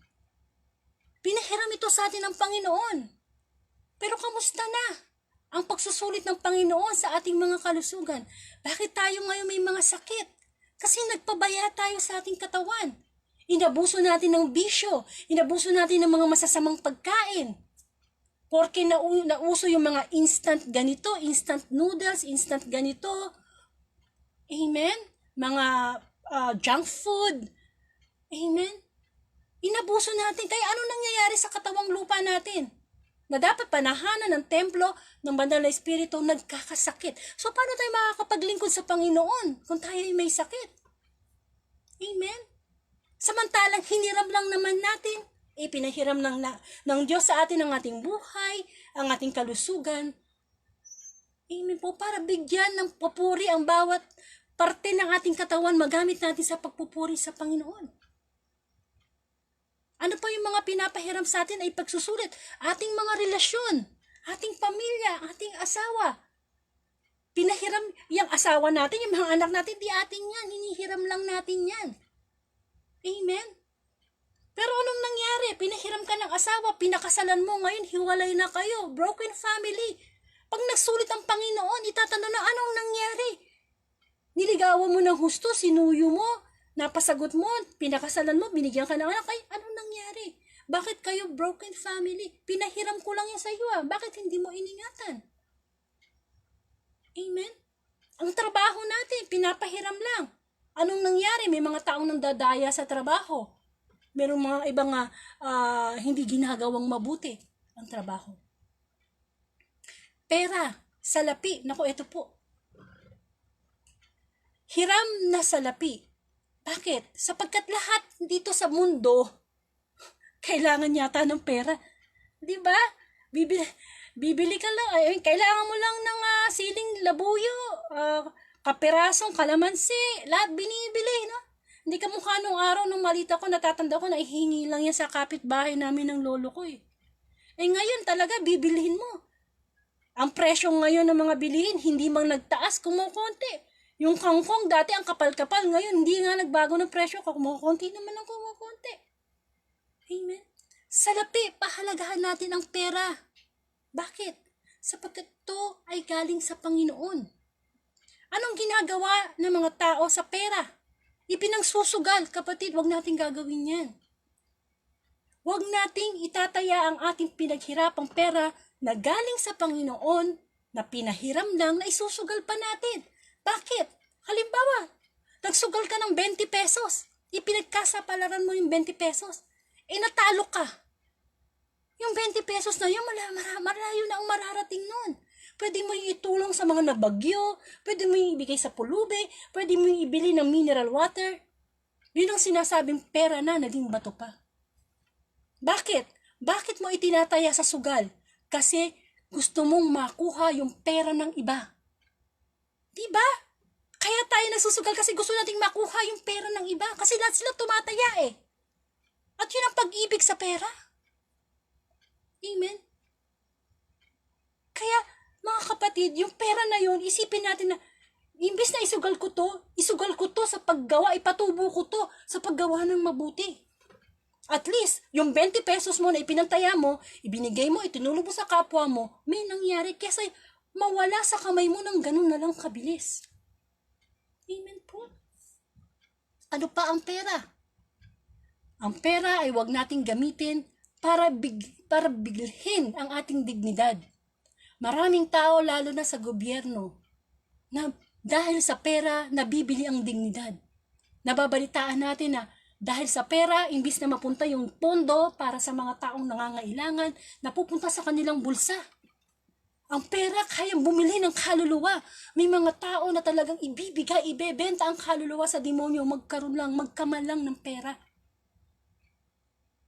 Pinahiram ito sa atin ng Panginoon. Pero kamusta na ang pagsusulit ng Panginoon sa ating mga kalusugan? Bakit tayo ngayon may mga sakit? Kasi nagpabaya tayo sa ating katawan. Inabuso natin ng bisyo. Inabuso natin ng mga masasamang pagkain. Porque nauso yung mga instant ganito, instant noodles, instant ganito. Amen? Mga junk food. Amen? Inabuso natin. Kaya ano nangyayari sa katawang lupa natin? Na dapat panahanan ng templo ng banal na espiritu, nagkakasakit. So, paano tayo makakapaglingkod sa Panginoon kung tayo ay may sakit? Amen? Samantalang hiniram lang naman natin, ipinahiram ng Diyos sa atin ang ating buhay, ang ating kalusugan. Amen po, para bigyan ng papuri ang bawat parte ng ating katawan, magamit natin sa pagpupuri sa Panginoon. Ano pa yung mga pinapahiram sa atin ay pagsusulit, ating mga relasyon, ating pamilya, ating asawa. Pinahiram yung asawa natin, yung mga anak natin, di atin yan, hinihiram lang natin yan. Amen? Pero anong nangyari? Pinahiram ka ng asawa, pinakasalan mo, ngayon hiwalay na kayo, broken family. Pag nagsulit ang Panginoon, itatanong na anong nangyari? Niligawan mo ng husto, sinuyo mo, napasagot mo, pinakasalan mo, binigyan ka ng anak, ay anong nangyari? Bakit kayo broken family? Pinahiram ko lang yan sa iyo, bakit hindi mo iningatan? Amen? Ang trabaho natin, pinapahiram lang. Anong nangyari? May mga taong nandadaya sa trabaho. Merong mga ibang hindi ginagawang mabuti ang trabaho. Pera, salapi, naku, ito po. Hiram na salapi. Bakit? Sapagkat lahat dito sa mundo, kailangan yata ng pera. Di ba? Bibili ka lang, ay, kailangan mo lang ng siling labuyo, kaperasong kalamansi, lahat binibili, no? Hindi ka mukha nung araw, nung malita ko, natatanda ko na ihingi lang yan sa kapitbahay namin ng lolo ko eh. Eh ngayon talaga, bibilihin mo. Ang presyo ngayon ng mga bilihin, hindi mang nagtaas, kumukonti. Yung kangkong, dati ang kapal-kapal, ngayon hindi nga nagbago ng presyo, kumukonti naman ang kumukonti. Amen? Salapi, pahalagahan natin ang pera. Bakit? Sapagkat ito ay galing sa Panginoon. Anong ginagawa ng mga tao sa pera? Ipinangsusugal, kapatid, wag nating gagawin yan. Wag nating itataya ang ating pinaghirapang pera na galing sa Panginoon, na pinahiram lang, na isusugal pa natin. Bakit? Halimbawa, nagsugal ka ng 20 pesos, ipinagkasapalaran mo yung 20 pesos, natalo ka. Yung 20 pesos na yun, malayo na ang mararating nun. Pwede mo yung itulong sa mga nabagyo, pwede mo yung ibigay sa pulube, pwede mo yung ibili ng mineral water. Yun ang sinasabing pera na naging bato pa. Bakit? Bakit mo itinataya sa sugal? Kasi gusto mong makuha yung pera ng iba. Diba? Kaya tayo nagsusugal kasi gusto nating makuha yung pera ng iba. Kasi lahat sila tumataya eh. At yun ang pag-ibig sa pera. Amen? Kaya, mga kapatid, yung pera na yun, isipin natin na, imbis na isugal ko to sa paggawa, ipatubo ko to sa paggawa ng mabuti. At least, yung 20 pesos mo na ipinantaya mo, ibinigay mo, itinulong mo sa kapwa mo, may nangyari kesa mawala sa kamay mo ng ganun na lang kabilis. Amen po. Ano pa ang pera? Ang pera ay wag nating gamitin para bigilhin ang ating dignidad. Maraming tao, lalo na sa gobyerno, na dahil sa pera, nabibili ang dignidad. Nababalitaan natin na dahil sa pera, imbis na mapunta yung pondo para sa mga taong nangangailangan, napupunta sa kanilang bulsa. Ang pera kayang bumili ng kaluluwa. May mga tao na talagang ibebenta ang kaluluwa sa demonyo, magkaman lang ng pera.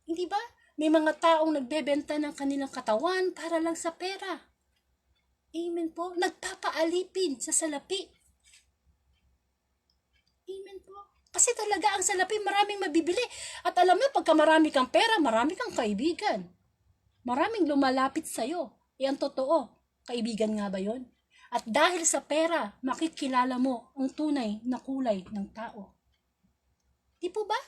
Hindi ba? May mga taong nagbebenta ng kanilang katawan para lang sa pera. Amen po. Nagpapaalipin sa salapi. Amen po. Kasi talaga ang salapi maraming mabibili. At alam mo, pagka marami kang pera, marami kang kaibigan. Maraming lumalapit sa'yo. Ang totoo. Kaibigan nga ba yon? At dahil sa pera, makikilala mo ang tunay na kulay ng tao. Di po ba?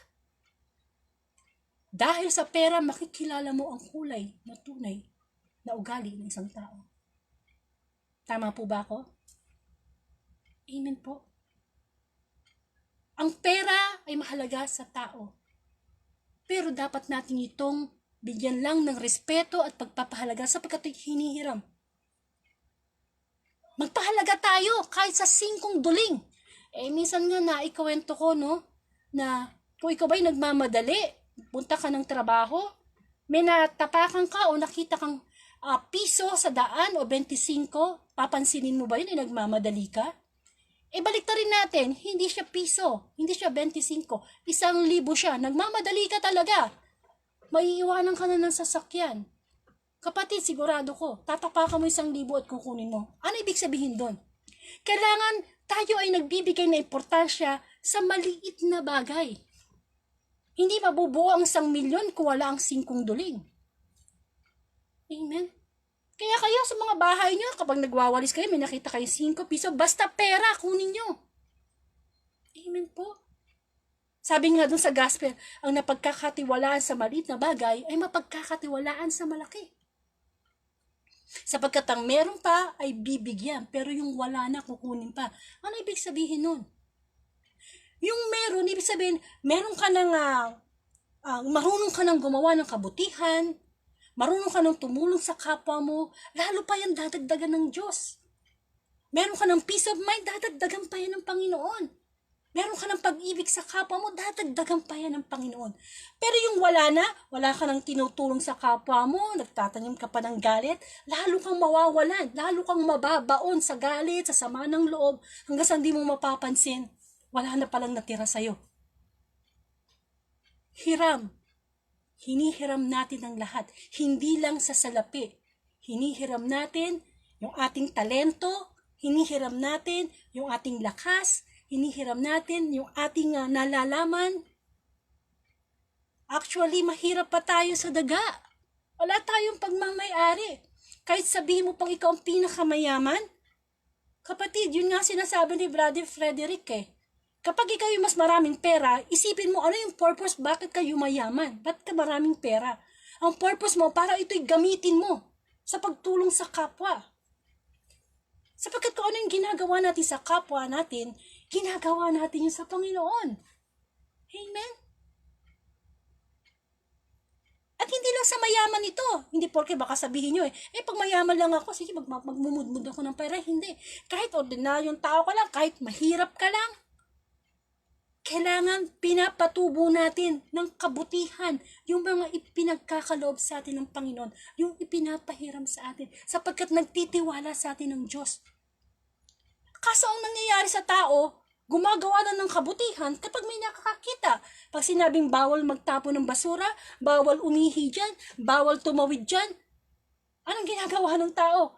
Dahil sa pera, makikilala mo ang kulay na tunay na ugali ng isang tao. Tama po ba ako? Amen po. Ang pera ay mahalaga sa tao. Pero dapat natin itong bigyan lang ng respeto at pagpapahalaga sapagkat hinihiram. Magpahalaga tayo kahit sa 5 duling. Minsan nga naikuwento ko, no, na Kung ikaw ba'y nagmamadali, punta ka ng trabaho, may natapakan ka o nakita kang piso sa daan o 25, papansinin mo ba yun ay nagmamadali ka? Balik rin natin, hindi siya piso, hindi siya 25, 1,000 siya, nagmamadali ka talaga. Maiiwanan ka na ng sasakyan. Kapatid, sigurado ko, tatapakan mo 1,000 at kukunin mo. Ano ibig sabihin doon? Kailangan tayo ay nagbibigay na importansya sa maliit na bagay. Hindi mabubuo ang 1,000,000 kung wala ang 5 duling. Amen? Kaya kayo sa mga bahay nyo, kapag nagwawalis kayo, may nakita kayo 5 piso, basta pera, kunin nyo. Amen po. Sabi nga dun sa gospel, ang napagkakatiwalaan sa maliit na bagay ay mapagkakatiwalaan sa malaki. Sapagkat ang meron pa ay bibigyan, pero yung wala na kukunin pa. Ano ibig sabihin nun? Yung meron, ibig sabihin, meron ka ng, marunong ka ng gumawa ng kabutihan, marunong ka ng tumulong sa kapwa mo, lalo pa yan dadagdagan ng Diyos. Meron ka ng peace of mind, dadagdagan pa yan ng Panginoon. Meron ka ng pag-ibig sa kapwa mo, dadagdagan pa yan ng Panginoon. Pero yung wala ka ng tinutulong sa kapwa mo, nagtatanim ka pa ng galit, lalo kang mawawalan, lalo kang mababaon sa galit, sa sama ng loob, hanggang sa hindi mo mapapansin, wala na palang natira sa'yo. Hiram. Hinihiram natin ang lahat, hindi lang sa salapi. Hinihiram natin yung ating talento, hinihiram natin yung ating lakas, hinihiram natin yung ating nalalaman. Actually, mahirap pa tayo sa daga. Wala tayong pagmamayari. Kahit sabihin mo pang ikaw ang pinakamayaman. Kapatid, yun nga sinasabi ni Brother Frederick Kapag ikaw yung mas maraming pera, isipin mo ano yung purpose, bakit kayo mayaman? Bakit ka maraming pera? Ang purpose mo, para ito'y gamitin mo sa pagtulong sa kapwa. Sapagkat kung ano yung ginagawa natin sa kapwa natin, ginagawa natin yun sa Panginoon. Amen? At hindi lang sa mayaman ito. Hindi porke baka sabihin nyo pag mayaman lang ako, sige magmumudmud ako ng pera. Hindi. Kahit ordinaryong tao ka lang, kahit mahirap ka lang, kailangan pinapatubo natin ng kabutihan yung mga ipinagkakaloob sa atin ng Panginoon, yung ipinapahiram sa atin, sapagkat nagtitiwala sa atin ng Diyos. Kaso ang nangyayari sa tao, gumagawa na ng kabutihan kapag may nakakakita. Pag sinabing bawal magtapon ng basura, bawal umihi dyan, bawal tumawid dyan, anong ginagawa ng tao?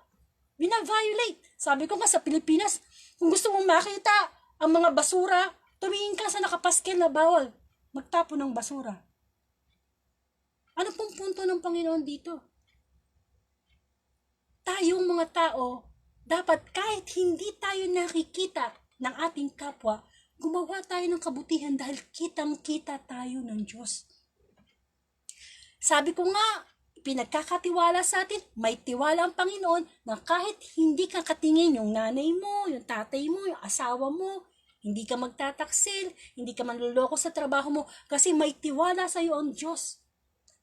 Bina-violate. Sabi ko nga sa Pilipinas, kung gusto mong makita ang mga basura, tumingin ka sa nakapaskel na bawal magtapon ng basura. Ano pong punto ng Panginoon dito? Tayong mga tao, dapat kahit hindi tayo nakikita ng ating kapwa, gumawa tayo ng kabutihan dahil kitang-kita tayo ng Diyos. Sabi ko nga, pinagkakatiwala sa atin, may tiwala ang Panginoon na kahit hindi ka katingin yung nanay mo, yung tatay mo, yung asawa mo, hindi ka magtataksil, hindi ka manluloko sa trabaho mo kasi may tiwala sa iyo ang Diyos.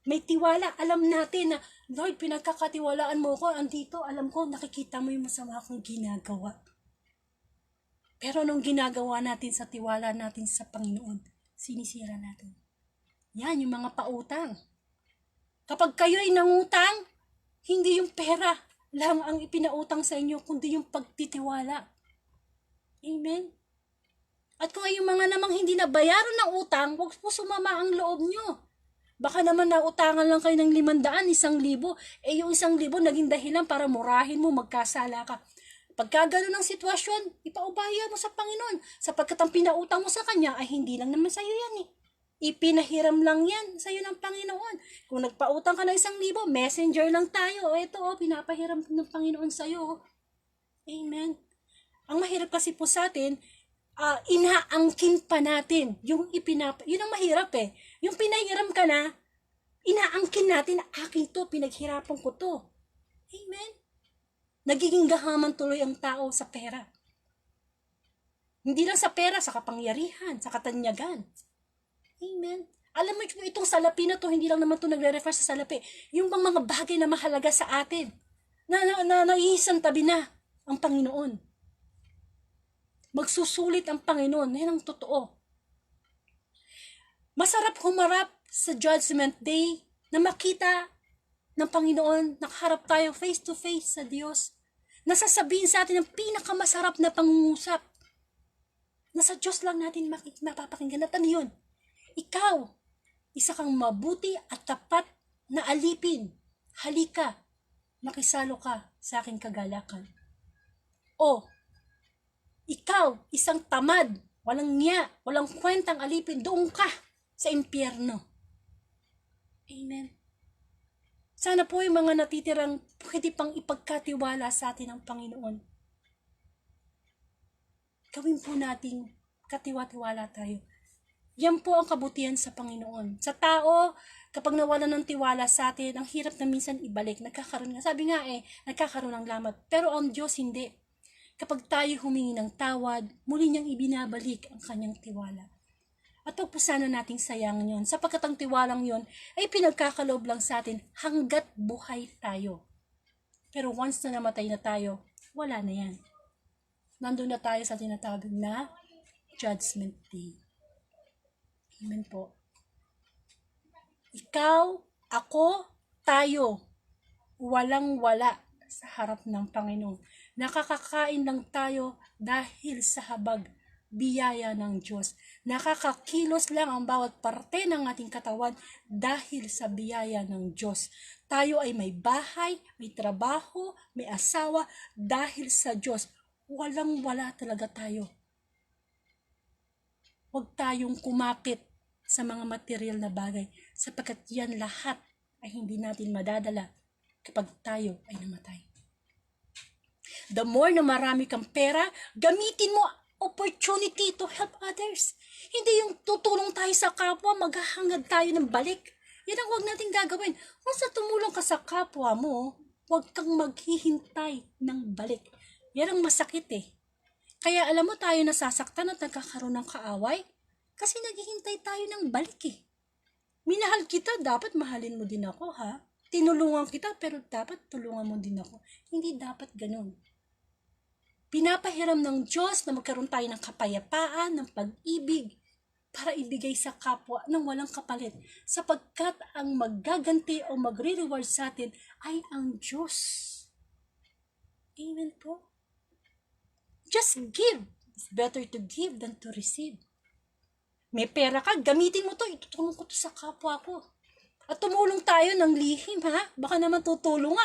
May tiwala, alam natin na, Lord, pinagkakatiwalaan mo ko, andito, alam ko, nakikita mo yung masama kong ginagawa. Pero nung ginagawa natin sa tiwala natin sa Panginoon, sinisira natin. Yan, yung mga pautang. Kapag kayo ay nangutang, hindi yung pera lang ang ipinautang sa inyo, kundi yung pagtitiwala. Amen? At kung ay yung mga namang hindi na bayaran ng utang, huwag po sumama ang loob nyo. Baka naman nautangan lang kayo ng 500, 1,000. Yung 1,000 naging dahilan para murahin mo, magkasala ka. Pagka gano'n ang sitwasyon, ipaubaya mo sa Panginoon. Sapagkat ang pinautang mo sa Kanya ay hindi lang naman sa'yo yan Ipinahiram lang yan sa'yo ng Panginoon. Kung nagpautang ka ng 1,000, messenger lang tayo. Ito, pinapahiram ng Panginoon sa'yo. Amen. Ang mahirap kasi po sa atin, inaangkin pa natin yung yun ang mahirap yung pinahiram ka na, inaangkin natin na akin to, pinaghirapan ko to. Amen. Nagiging gahaman tuloy ang tao sa pera. Hindi lang sa pera, sa kapangyarihan, sa katanyagan. Amen. Alam mo itong salapi na to, hindi lang naman to nagre-refer sa salapi. Yung mga bagay na mahalaga sa atin, na naiisang tabi na ang Panginoon. Magsusulit ang Panginoon. Yan ang totoo. Masarap humarap sa Judgment Day na makita ng Panginoon, nakaharap tayo face to face sa Diyos. Nasasabihin sa atin ang pinakamasarap na pangungusap. Nasa Diyos lang natin mapapakinggan. At ano yun? Ikaw, isa kang mabuti at tapat na alipin. Halika, makisalo ka sa aking kagalakan. O, ikaw, isang tamad, walang niya, walang kwentang alipin, doon ka sa impyerno. Amen. Sana po yung mga natitirang pwede pang ipagkatiwala sa atin ng Panginoon. Gawin po nating katiwa-tiwala tayo. Yan po ang kabutihan sa Panginoon. Sa tao, kapag nawala ng tiwala sa atin, ang hirap na minsan ibalik. Nagkakaroon nga. Sabi nga nagkakaroon ng lamat. Pero ang Diyos hindi. Kapag tayo humingi ng tawad, muli niyang ibinabalik ang kanyang tiwala. At huwag po sana nating sayang yun. Sapagkat ang tiwalang yun ay pinagkakaloob lang sa atin hanggat buhay tayo. Pero once na namatay na tayo, wala na yan. Nandun na tayo sa tinatawag na Judgment Day. Amen po. Ikaw, ako, tayo, walang-wala sa harap ng Panginoon. Nakakakain lang tayo dahil sa habag, biyaya ng Diyos. Nakakakilos lang ang bawat parte ng ating katawan dahil sa biyaya ng Diyos. Tayo ay may bahay, may trabaho, may asawa dahil sa Diyos. Walang-wala talaga tayo. Huwag tayong kumapit sa mga material na bagay sapagkat yan lahat ay hindi natin madadala kapag tayo ay namatay. The more na marami kang pera, gamitin mo opportunity to help others. Hindi yung tutulong tayo sa kapwa, maghahangad tayo ng balik. Yan ang huwag natin gagawin. Kung sa tumulong ka sa kapwa mo, huwag kang maghihintay ng balik. Yan ang masakit Kaya alam mo tayo nasasaktan at nagkakaroon ng kaaway kasi naghihintay tayo ng balik Minahal kita, dapat mahalin mo din ako Tinulungan kita pero dapat tulungan mo din ako. Hindi dapat ganun. Pinapahiram ng Diyos na magkaroon tayo ng kapayapaan, ng pag-ibig para ibigay sa kapwa ng walang kapalit sapagkat ang maggaganti o magre-reward sa atin ay ang Diyos. Amen po. Just give. It's better to give than to receive. May pera ka, gamitin mo to. Itutulong ko to sa kapwa ko. At tumulong tayo ng lihim, Baka naman tutulong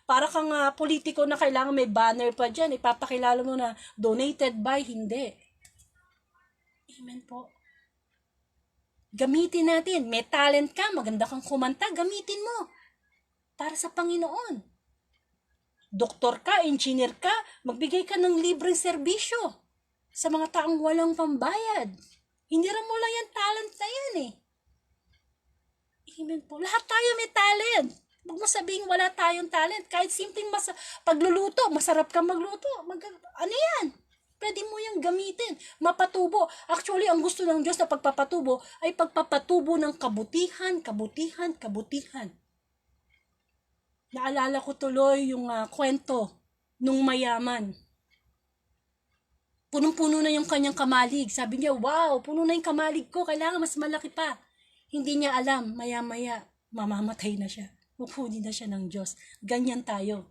Para kang politiko na kailangan may banner pa dyan. Ipapakilala mo na donated by, hindi. Amen po. Gamitin natin. May talent ka, maganda kang kumanta, gamitin mo. Para sa Panginoon. Doktor ka, engineer ka, magbigay ka ng libreng serbisyo sa mga taong walang pambayad. Hindi rin mo lang yan talent na yan Amen po. Lahat tayo may talent. Huwag mo sabihin wala tayong talent. Kahit simpleng pagluluto, masarap ka magluto. Ano yan? Pwede mo yung gamitin. Mapatubo. Actually, ang gusto ng Diyos na pagpapatubo ay pagpapatubo ng kabutihan, kabutihan, kabutihan. Naalala ko tuloy yung kwento nung mayaman. Punong-puno na yung kanyang kamalig. Sabi niya, wow, puno na yung kamalig ko. Kailangan mas malaki pa. Hindi niya alam, maya-maya, mamamatay na siya. Kukunin na siya ng Diyos. Ganyan tayo.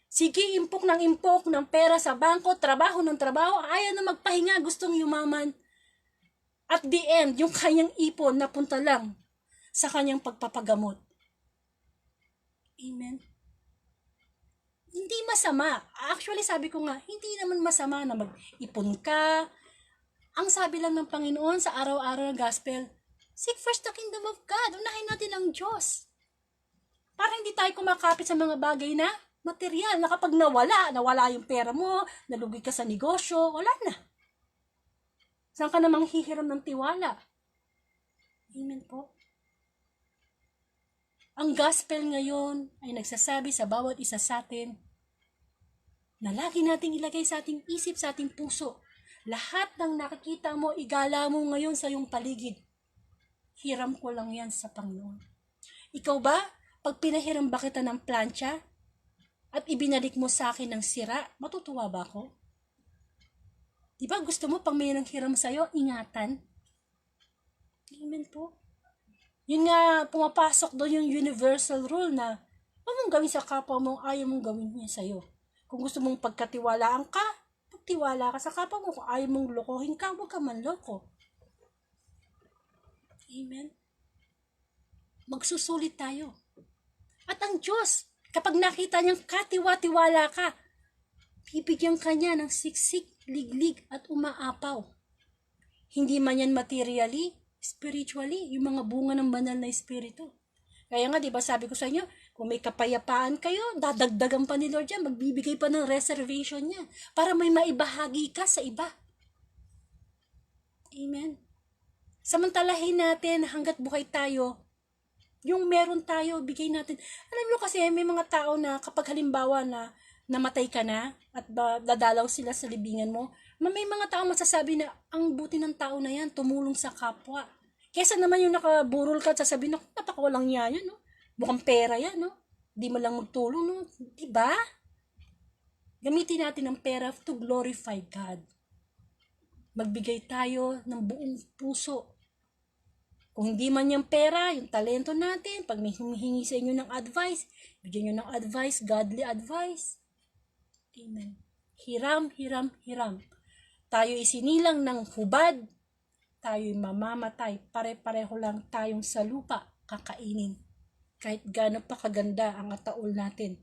Sige, impok ng pera sa bangko, trabaho ng trabaho, ayaw na magpahinga, gustong yumaman. At the end, yung kanyang ipon napunta lang sa kanyang pagpapagamot. Amen. Hindi masama. Actually, sabi ko nga, hindi naman masama na mag-ipon ka. Ang sabi lang ng Panginoon sa araw-araw ng gospel, seek first the kingdom of God. Unahin natin ang Diyos. Para hindi tayo kumakapit sa mga bagay na material. Na kapag nawala yung pera mo, nalugi ka sa negosyo, wala na. Saan ka namang hihiram ng tiwala? Amen po. Ang gospel ngayon ay nagsasabi sa bawat isa sa atin na lagi nating ilagay sa ating isip, sa ating puso. Lahat ng nakikita mo, igala mo ngayon sa iyong paligid. Hiram ko lang yan sa Panginoon. Ikaw ba, pag pinahiram ba kita ng plancha at ibinalik mo sa akin ng sira, matutuwa ba ako? Di ba gusto mo pag may nanghiram sa'yo, ingatan? Amen po. Yun nga, pumapasok doon yung universal rule na huwag mong gawin sa kapwa mo, ayaw mong gawin niya sa'yo. Kung gusto mong pagkatiwalaan ka, pagtiwala ka sa kapwa mo. Kung ayaw mong lokohin ka, huwag ka manloko. Amen. Magsusulit tayo. At ang Diyos, kapag nakita niyang katiwa-tiwala ka, bibigyan ka niya ng siksik, liglig at umaapaw. Hindi man yan materially, spiritually, yung mga bunga ng banal na espiritu. Kaya nga, di ba sabi ko sa inyo, kung may kapayapaan kayo, dadagdagan pa ni Lord yan, magbibigay pa ng reservation niya para may maibahagi ka sa iba. Amen. Samantalahin natin hanggat buhay tayo, yung meron tayo, bigay natin. Alam nyo kasi may mga tao na kapag halimbawa na namatay ka na at dadalaw sila sa libingan mo, may mga tao masasabi na ang buti ng tao na yan, tumulong sa kapwa. Kesa naman yung nakaburol ka at sasabihin na napakawalang niya yan, no? Mukhang pera yan, no? Di mo lang magtulong, no? Diba? Gamitin natin ang pera to glorify God. Magbigay tayo ng buong puso. Kung hindi man yung pera, yung talento natin, pag may humihingi sa inyo ng advice, bigyan nyo ng advice, godly advice. Amen. Hiram, hiram, hiram. Tayo isinilang ng hubad, tayo'y mamamatay, pare-pareho lang tayong sa lupa kakainin. Kahit gaano pa kaganda ang ataol natin,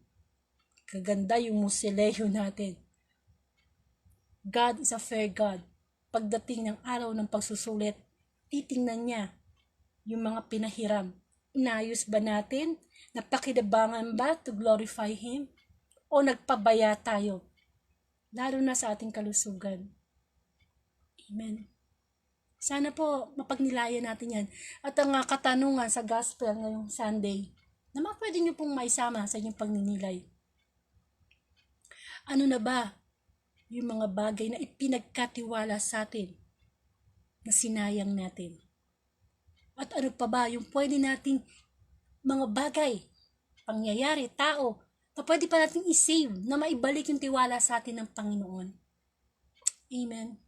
kaganda yung musileo natin. God is a fair God. Pagdating ng araw ng pagsusulit, titingnan niya yung mga pinahiram. Inayos ba natin? Napakinabangan ba to glorify Him? O nagpabaya tayo? Lalo na sa ating kalusugan. Amen. Sana po mapagnilayan natin yan. At ang katanungan sa gospel ngayong Sunday, na pwede nyo pong maisama sa inyong pagninilay. Ano na ba yung mga bagay na ipinagkatiwala sa atin na sinayang natin? At ano pa ba yung pwede nating mga bagay, pangyayari, tao, na pwede pa nating isave na maibalik yung tiwala sa atin ng Panginoon? Amen.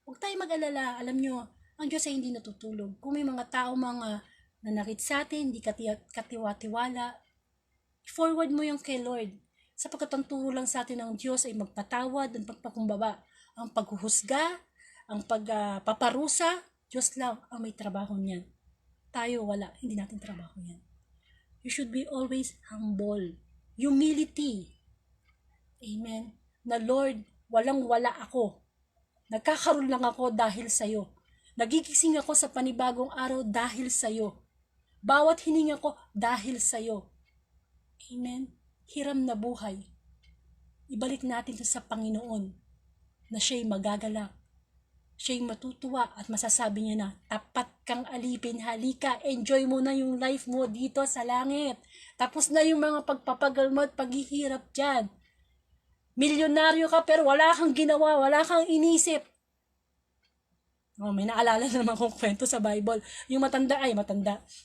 Huwag tayo mag-alala. Alam nyo, ang Diyos ay hindi natutulog. Kung may mga tao mga nanakit sa atin, hindi katiwa-tiwala, forward mo yung kay Lord. Sapagkat ang turo lang sa atin ng Diyos ay magpatawad, ang pagpakumbaba, ang paghuhusga, ang pagpaparusa, Diyos lang ang may trabaho niyan. Tayo wala, hindi natin trabaho yan. You should be always humble. Humility. Amen. Na Lord, walang-wala ako. Nagkakaroon lang ako dahil sa'yo. Nagigising ako sa panibagong araw dahil sa'yo. Bawat hininga ko dahil sa'yo. Amen. Hiram na buhay. Ibalik natin sa Panginoon na siya'y magagalak. Siya'y matutuwa at masasabi niya na, tapat kang alipin, halika, enjoy mo na yung life mo dito sa langit. Tapos na yung mga pagpapagal mo at paghihirap dyan. Milyonaryo ka pero wala kang ginawa, wala kang inisip. May naalala na naman kong kwento sa Bible. Yung matanda.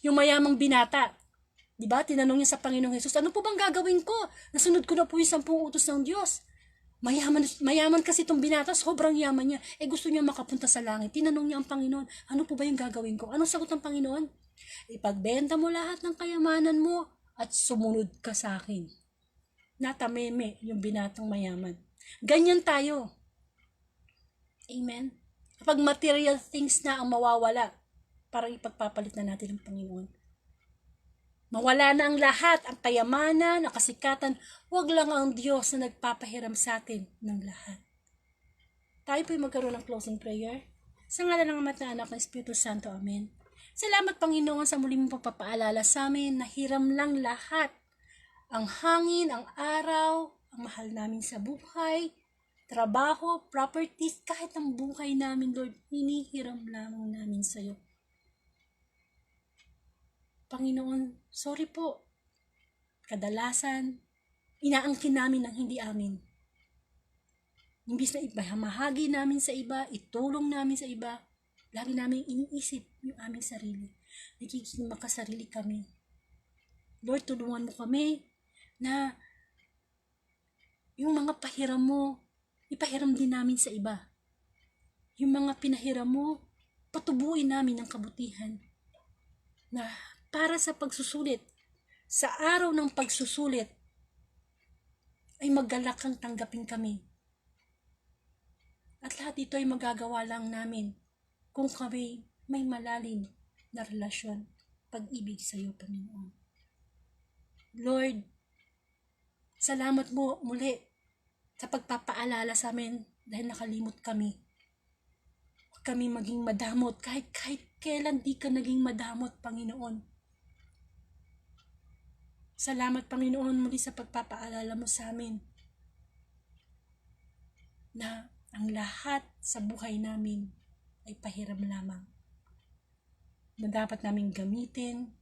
Yung mayamang binata. Diba? Tinanong niya sa Panginoong Jesus, ano po bang gagawin ko? Nasunod ko na po yung 10 utos ng Diyos. Mayaman kasi itong binata, sobrang yaman niya. Gusto niya makapunta sa langit. Tinanong niya ang Panginoon, ano po ba yung gagawin ko? Anong sagot ng Panginoon? Ipagbenta mo lahat ng kayamanan mo at sumunod ka sa akin. Natameme yung binatang mayaman. Ganyan tayo. Amen. Kapag material things na ang mawawala, parang ipagpapalit na natin ang Panginoon. Mawala na ang lahat, ang kayamanan, ang kasikatan, wag lang ang Diyos na nagpapahiram sa atin ng lahat. Tayo po'y magkaroon ng closing prayer. Sa ngalan ng Ama at ng Anak ng Espiritu Santo. Amen. Salamat Panginoon sa muli mong pagpapaalala sa amin na hiram lang lahat. Ang hangin, ang araw, ang mahal namin sa buhay, trabaho, properties, kahit ang buhay namin, Lord, hinihiram lamang namin sa iyo. Panginoon, sorry po. Kadalasan, inaangkin namin ang hindi amin. Imbis na ipahamahagi namin sa iba, itulong namin sa iba, lagi namin iniisip yung aming sarili. Nagiging makasarili kami. Lord, tulungan mo kami na yung mga pahiram mo, ipahiram din namin sa iba. Yung mga pinahiram mo, patubuin namin ang kabutihan na para sa pagsusulit, sa araw ng pagsusulit, ay maggalak kang tanggapin kami. At lahat ito ay magagawa lang namin kung kami may malalim na relasyon, pag-ibig sa iyo, Panginoon. Lord, salamat mo muli sa pagpapaalala sa amin dahil nakalimot kami. Huwag kami maging madamot kahit kailan di ka naging madamot, Panginoon. Salamat, Panginoon, muli sa pagpapaalala mo sa amin na ang lahat sa buhay namin ay pahiram lamang na dapat namin gamitin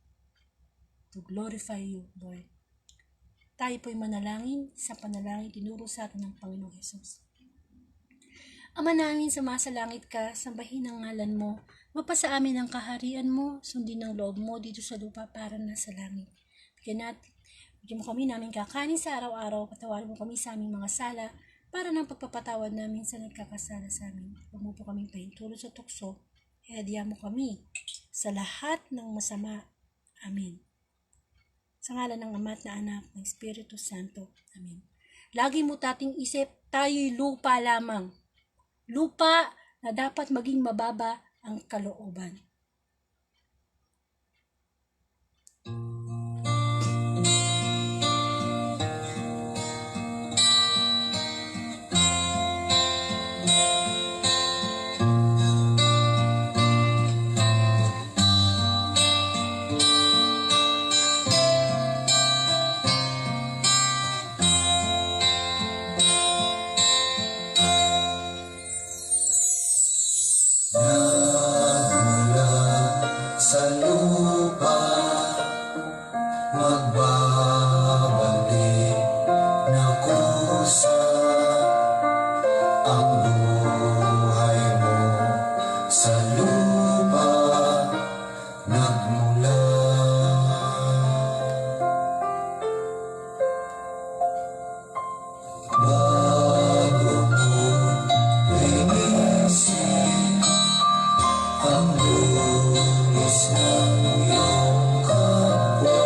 to glorify you, Lord. Tayo po'y manalangin sa panalangin tinuro sa atin ng Panginoong Hesus. Ama namin, sumasalangit ka, sambahin ang ngalan mo, mapasa amin ang kaharian mo, sundin ang loob mo dito sa lupa para nasa langit. Bigyan mo kami namin kakanin sa araw-araw, patawarin mo kami sa aming mga sala, para ng pagpapatawad namin sa nagkakasala sa amin. Huwag mo po kami pahintulot sa tukso, ihadya mo kami sa lahat ng masama. Amen. Sa ngalan ng Ama at na Anak, ng Espiritu Santo. Amen. Lagi mo tating isip, tayo'y lupa lamang. Lupa na dapat maging mababa ang kalooban. Sa lupa magbabalik na kusa ang buhay mo. Sa lupa nagmula. Bago mo linisin ang lunis ng iyong kapwa,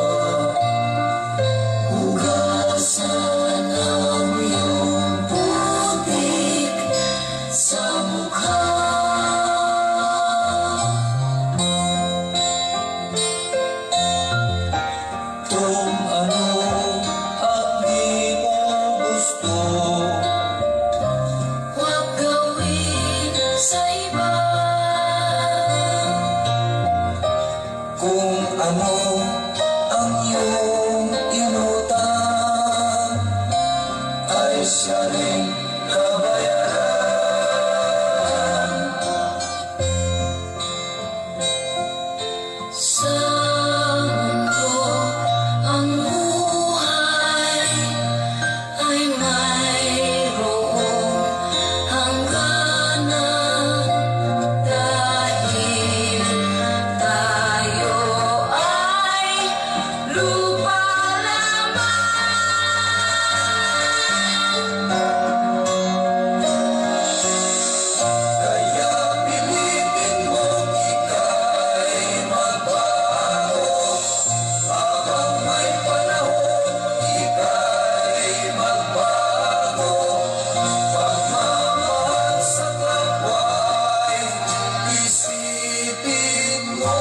hugasan ang iyong putik sa mukha. Kung ano ang di mo gusto, huwag gawin sa iba. Kung ano ang iyong inutang, ay siya rin kabayaran. Sa mundo ang buhay ay mayroong hangganan dahil tayo ay lupa lamang. Kaya pilitin mong ika'y magbago, habang may panahon ika'y magbago. Pagmamahal sa kapwa'y isipin mo.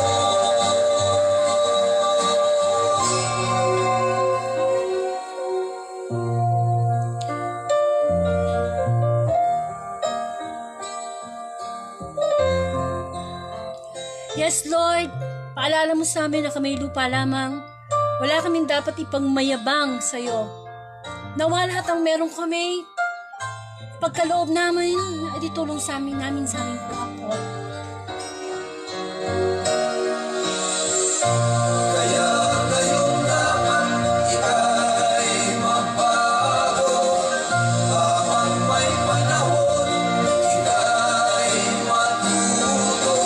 Yes, Lord, paalala mo sa amin na kami lupa lamang. Wala kaming dapat ipangmayabang sa iyo. Nawa lahat ang meron kami, pagkaloob namin na itulong sa amin sa aming kapwa. Kaya ngayong dapat ika'y magbago, habang may panahon ika'y matuto.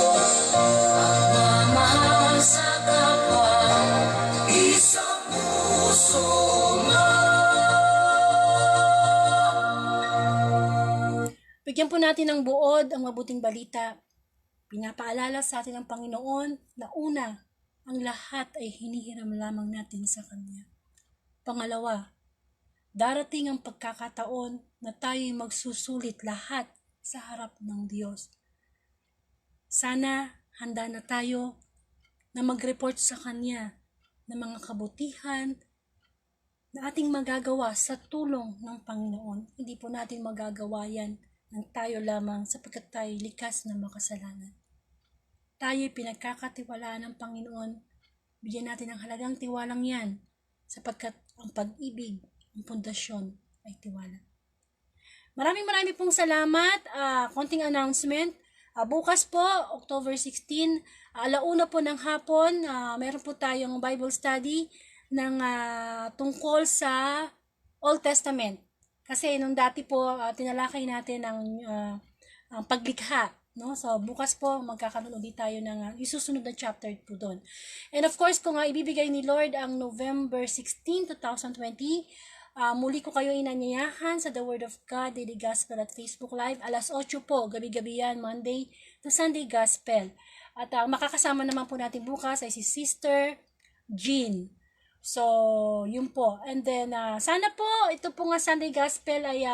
Ang mamahal sa kapwa, isang puso mo. Bigyan po natin ng buod ang mabuting balita. Pinapaalala sa atin ng Panginoon na una, ang lahat ay hinihiram lamang natin sa Kanya. Pangalawa, darating ang pagkakataon na tayo'y magsusulit lahat sa harap ng Diyos. Sana handa na tayo na mag-report sa Kanya ng mga kabutihan na ating magagawa sa tulong ng Panginoon. Hindi po natin magagawa yan ng tayo lamang sapagkat tayo likas na makasalanan. Tayo'y pinagkakatiwalaan ng Panginoon. Bigyan natin ang halagang tiwalang yan sapagkat ang pag-ibig, ang pundasyon ay tiwala. Maraming pong salamat. Konting announcement. Bukas po, October 16, alauna po ng hapon, meron po tayong Bible study ng tungkol sa Old Testament. Kasi nung dati po, tinalakay natin ang paglikha. No? So, bukas po, magkakaroon ulit tayo ng isusunod na chapter po doon. And of course, kung ibibigay ni Lord ang November 16, 2020, muli ko kayo inanyayahan sa The Word of God, Daily Gospel at Facebook Live. Alas 8 po, gabi-gabi yan, Monday to Sunday Gospel. At makakasama naman po natin bukas ay si Sister Jean. So, yun po. And then, sana po, ito po nga Sunday Gospel ay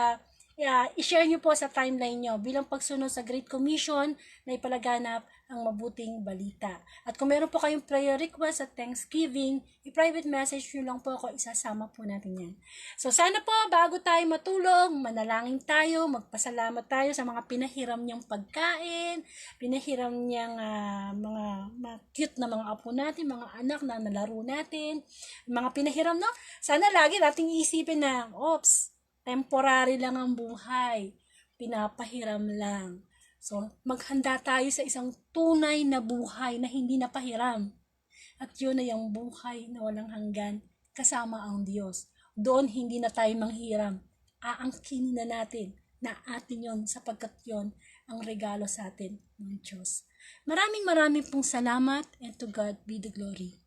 i-share nyo po sa timeline nyo bilang pagsunod sa Great Commission na ipalaganap ang mabuting balita. At kung meron po kayong prayer request at Thanksgiving, i-private message nyo lang po ako, isasama po natin yan. So sana po, bago tayo matulog, manalangin tayo, magpasalamat tayo sa mga pinahiram niyang pagkain, pinahiram niyang mga cute na mga apo natin, mga anak na nalaro natin, mga pinahiram, no? Sana lagi nating isipin na, temporary lang ang buhay. Pinapahiram lang. So, maghanda tayo sa isang tunay na buhay na hindi napahiram. At yun ay ang buhay na walang hanggan kasama ang Diyos. Doon hindi na tayo manghiram. Aangkinin na natin na atin yon sapagkat yon ang regalo sa atin ng Diyos. Maraming pong salamat and to God be the glory.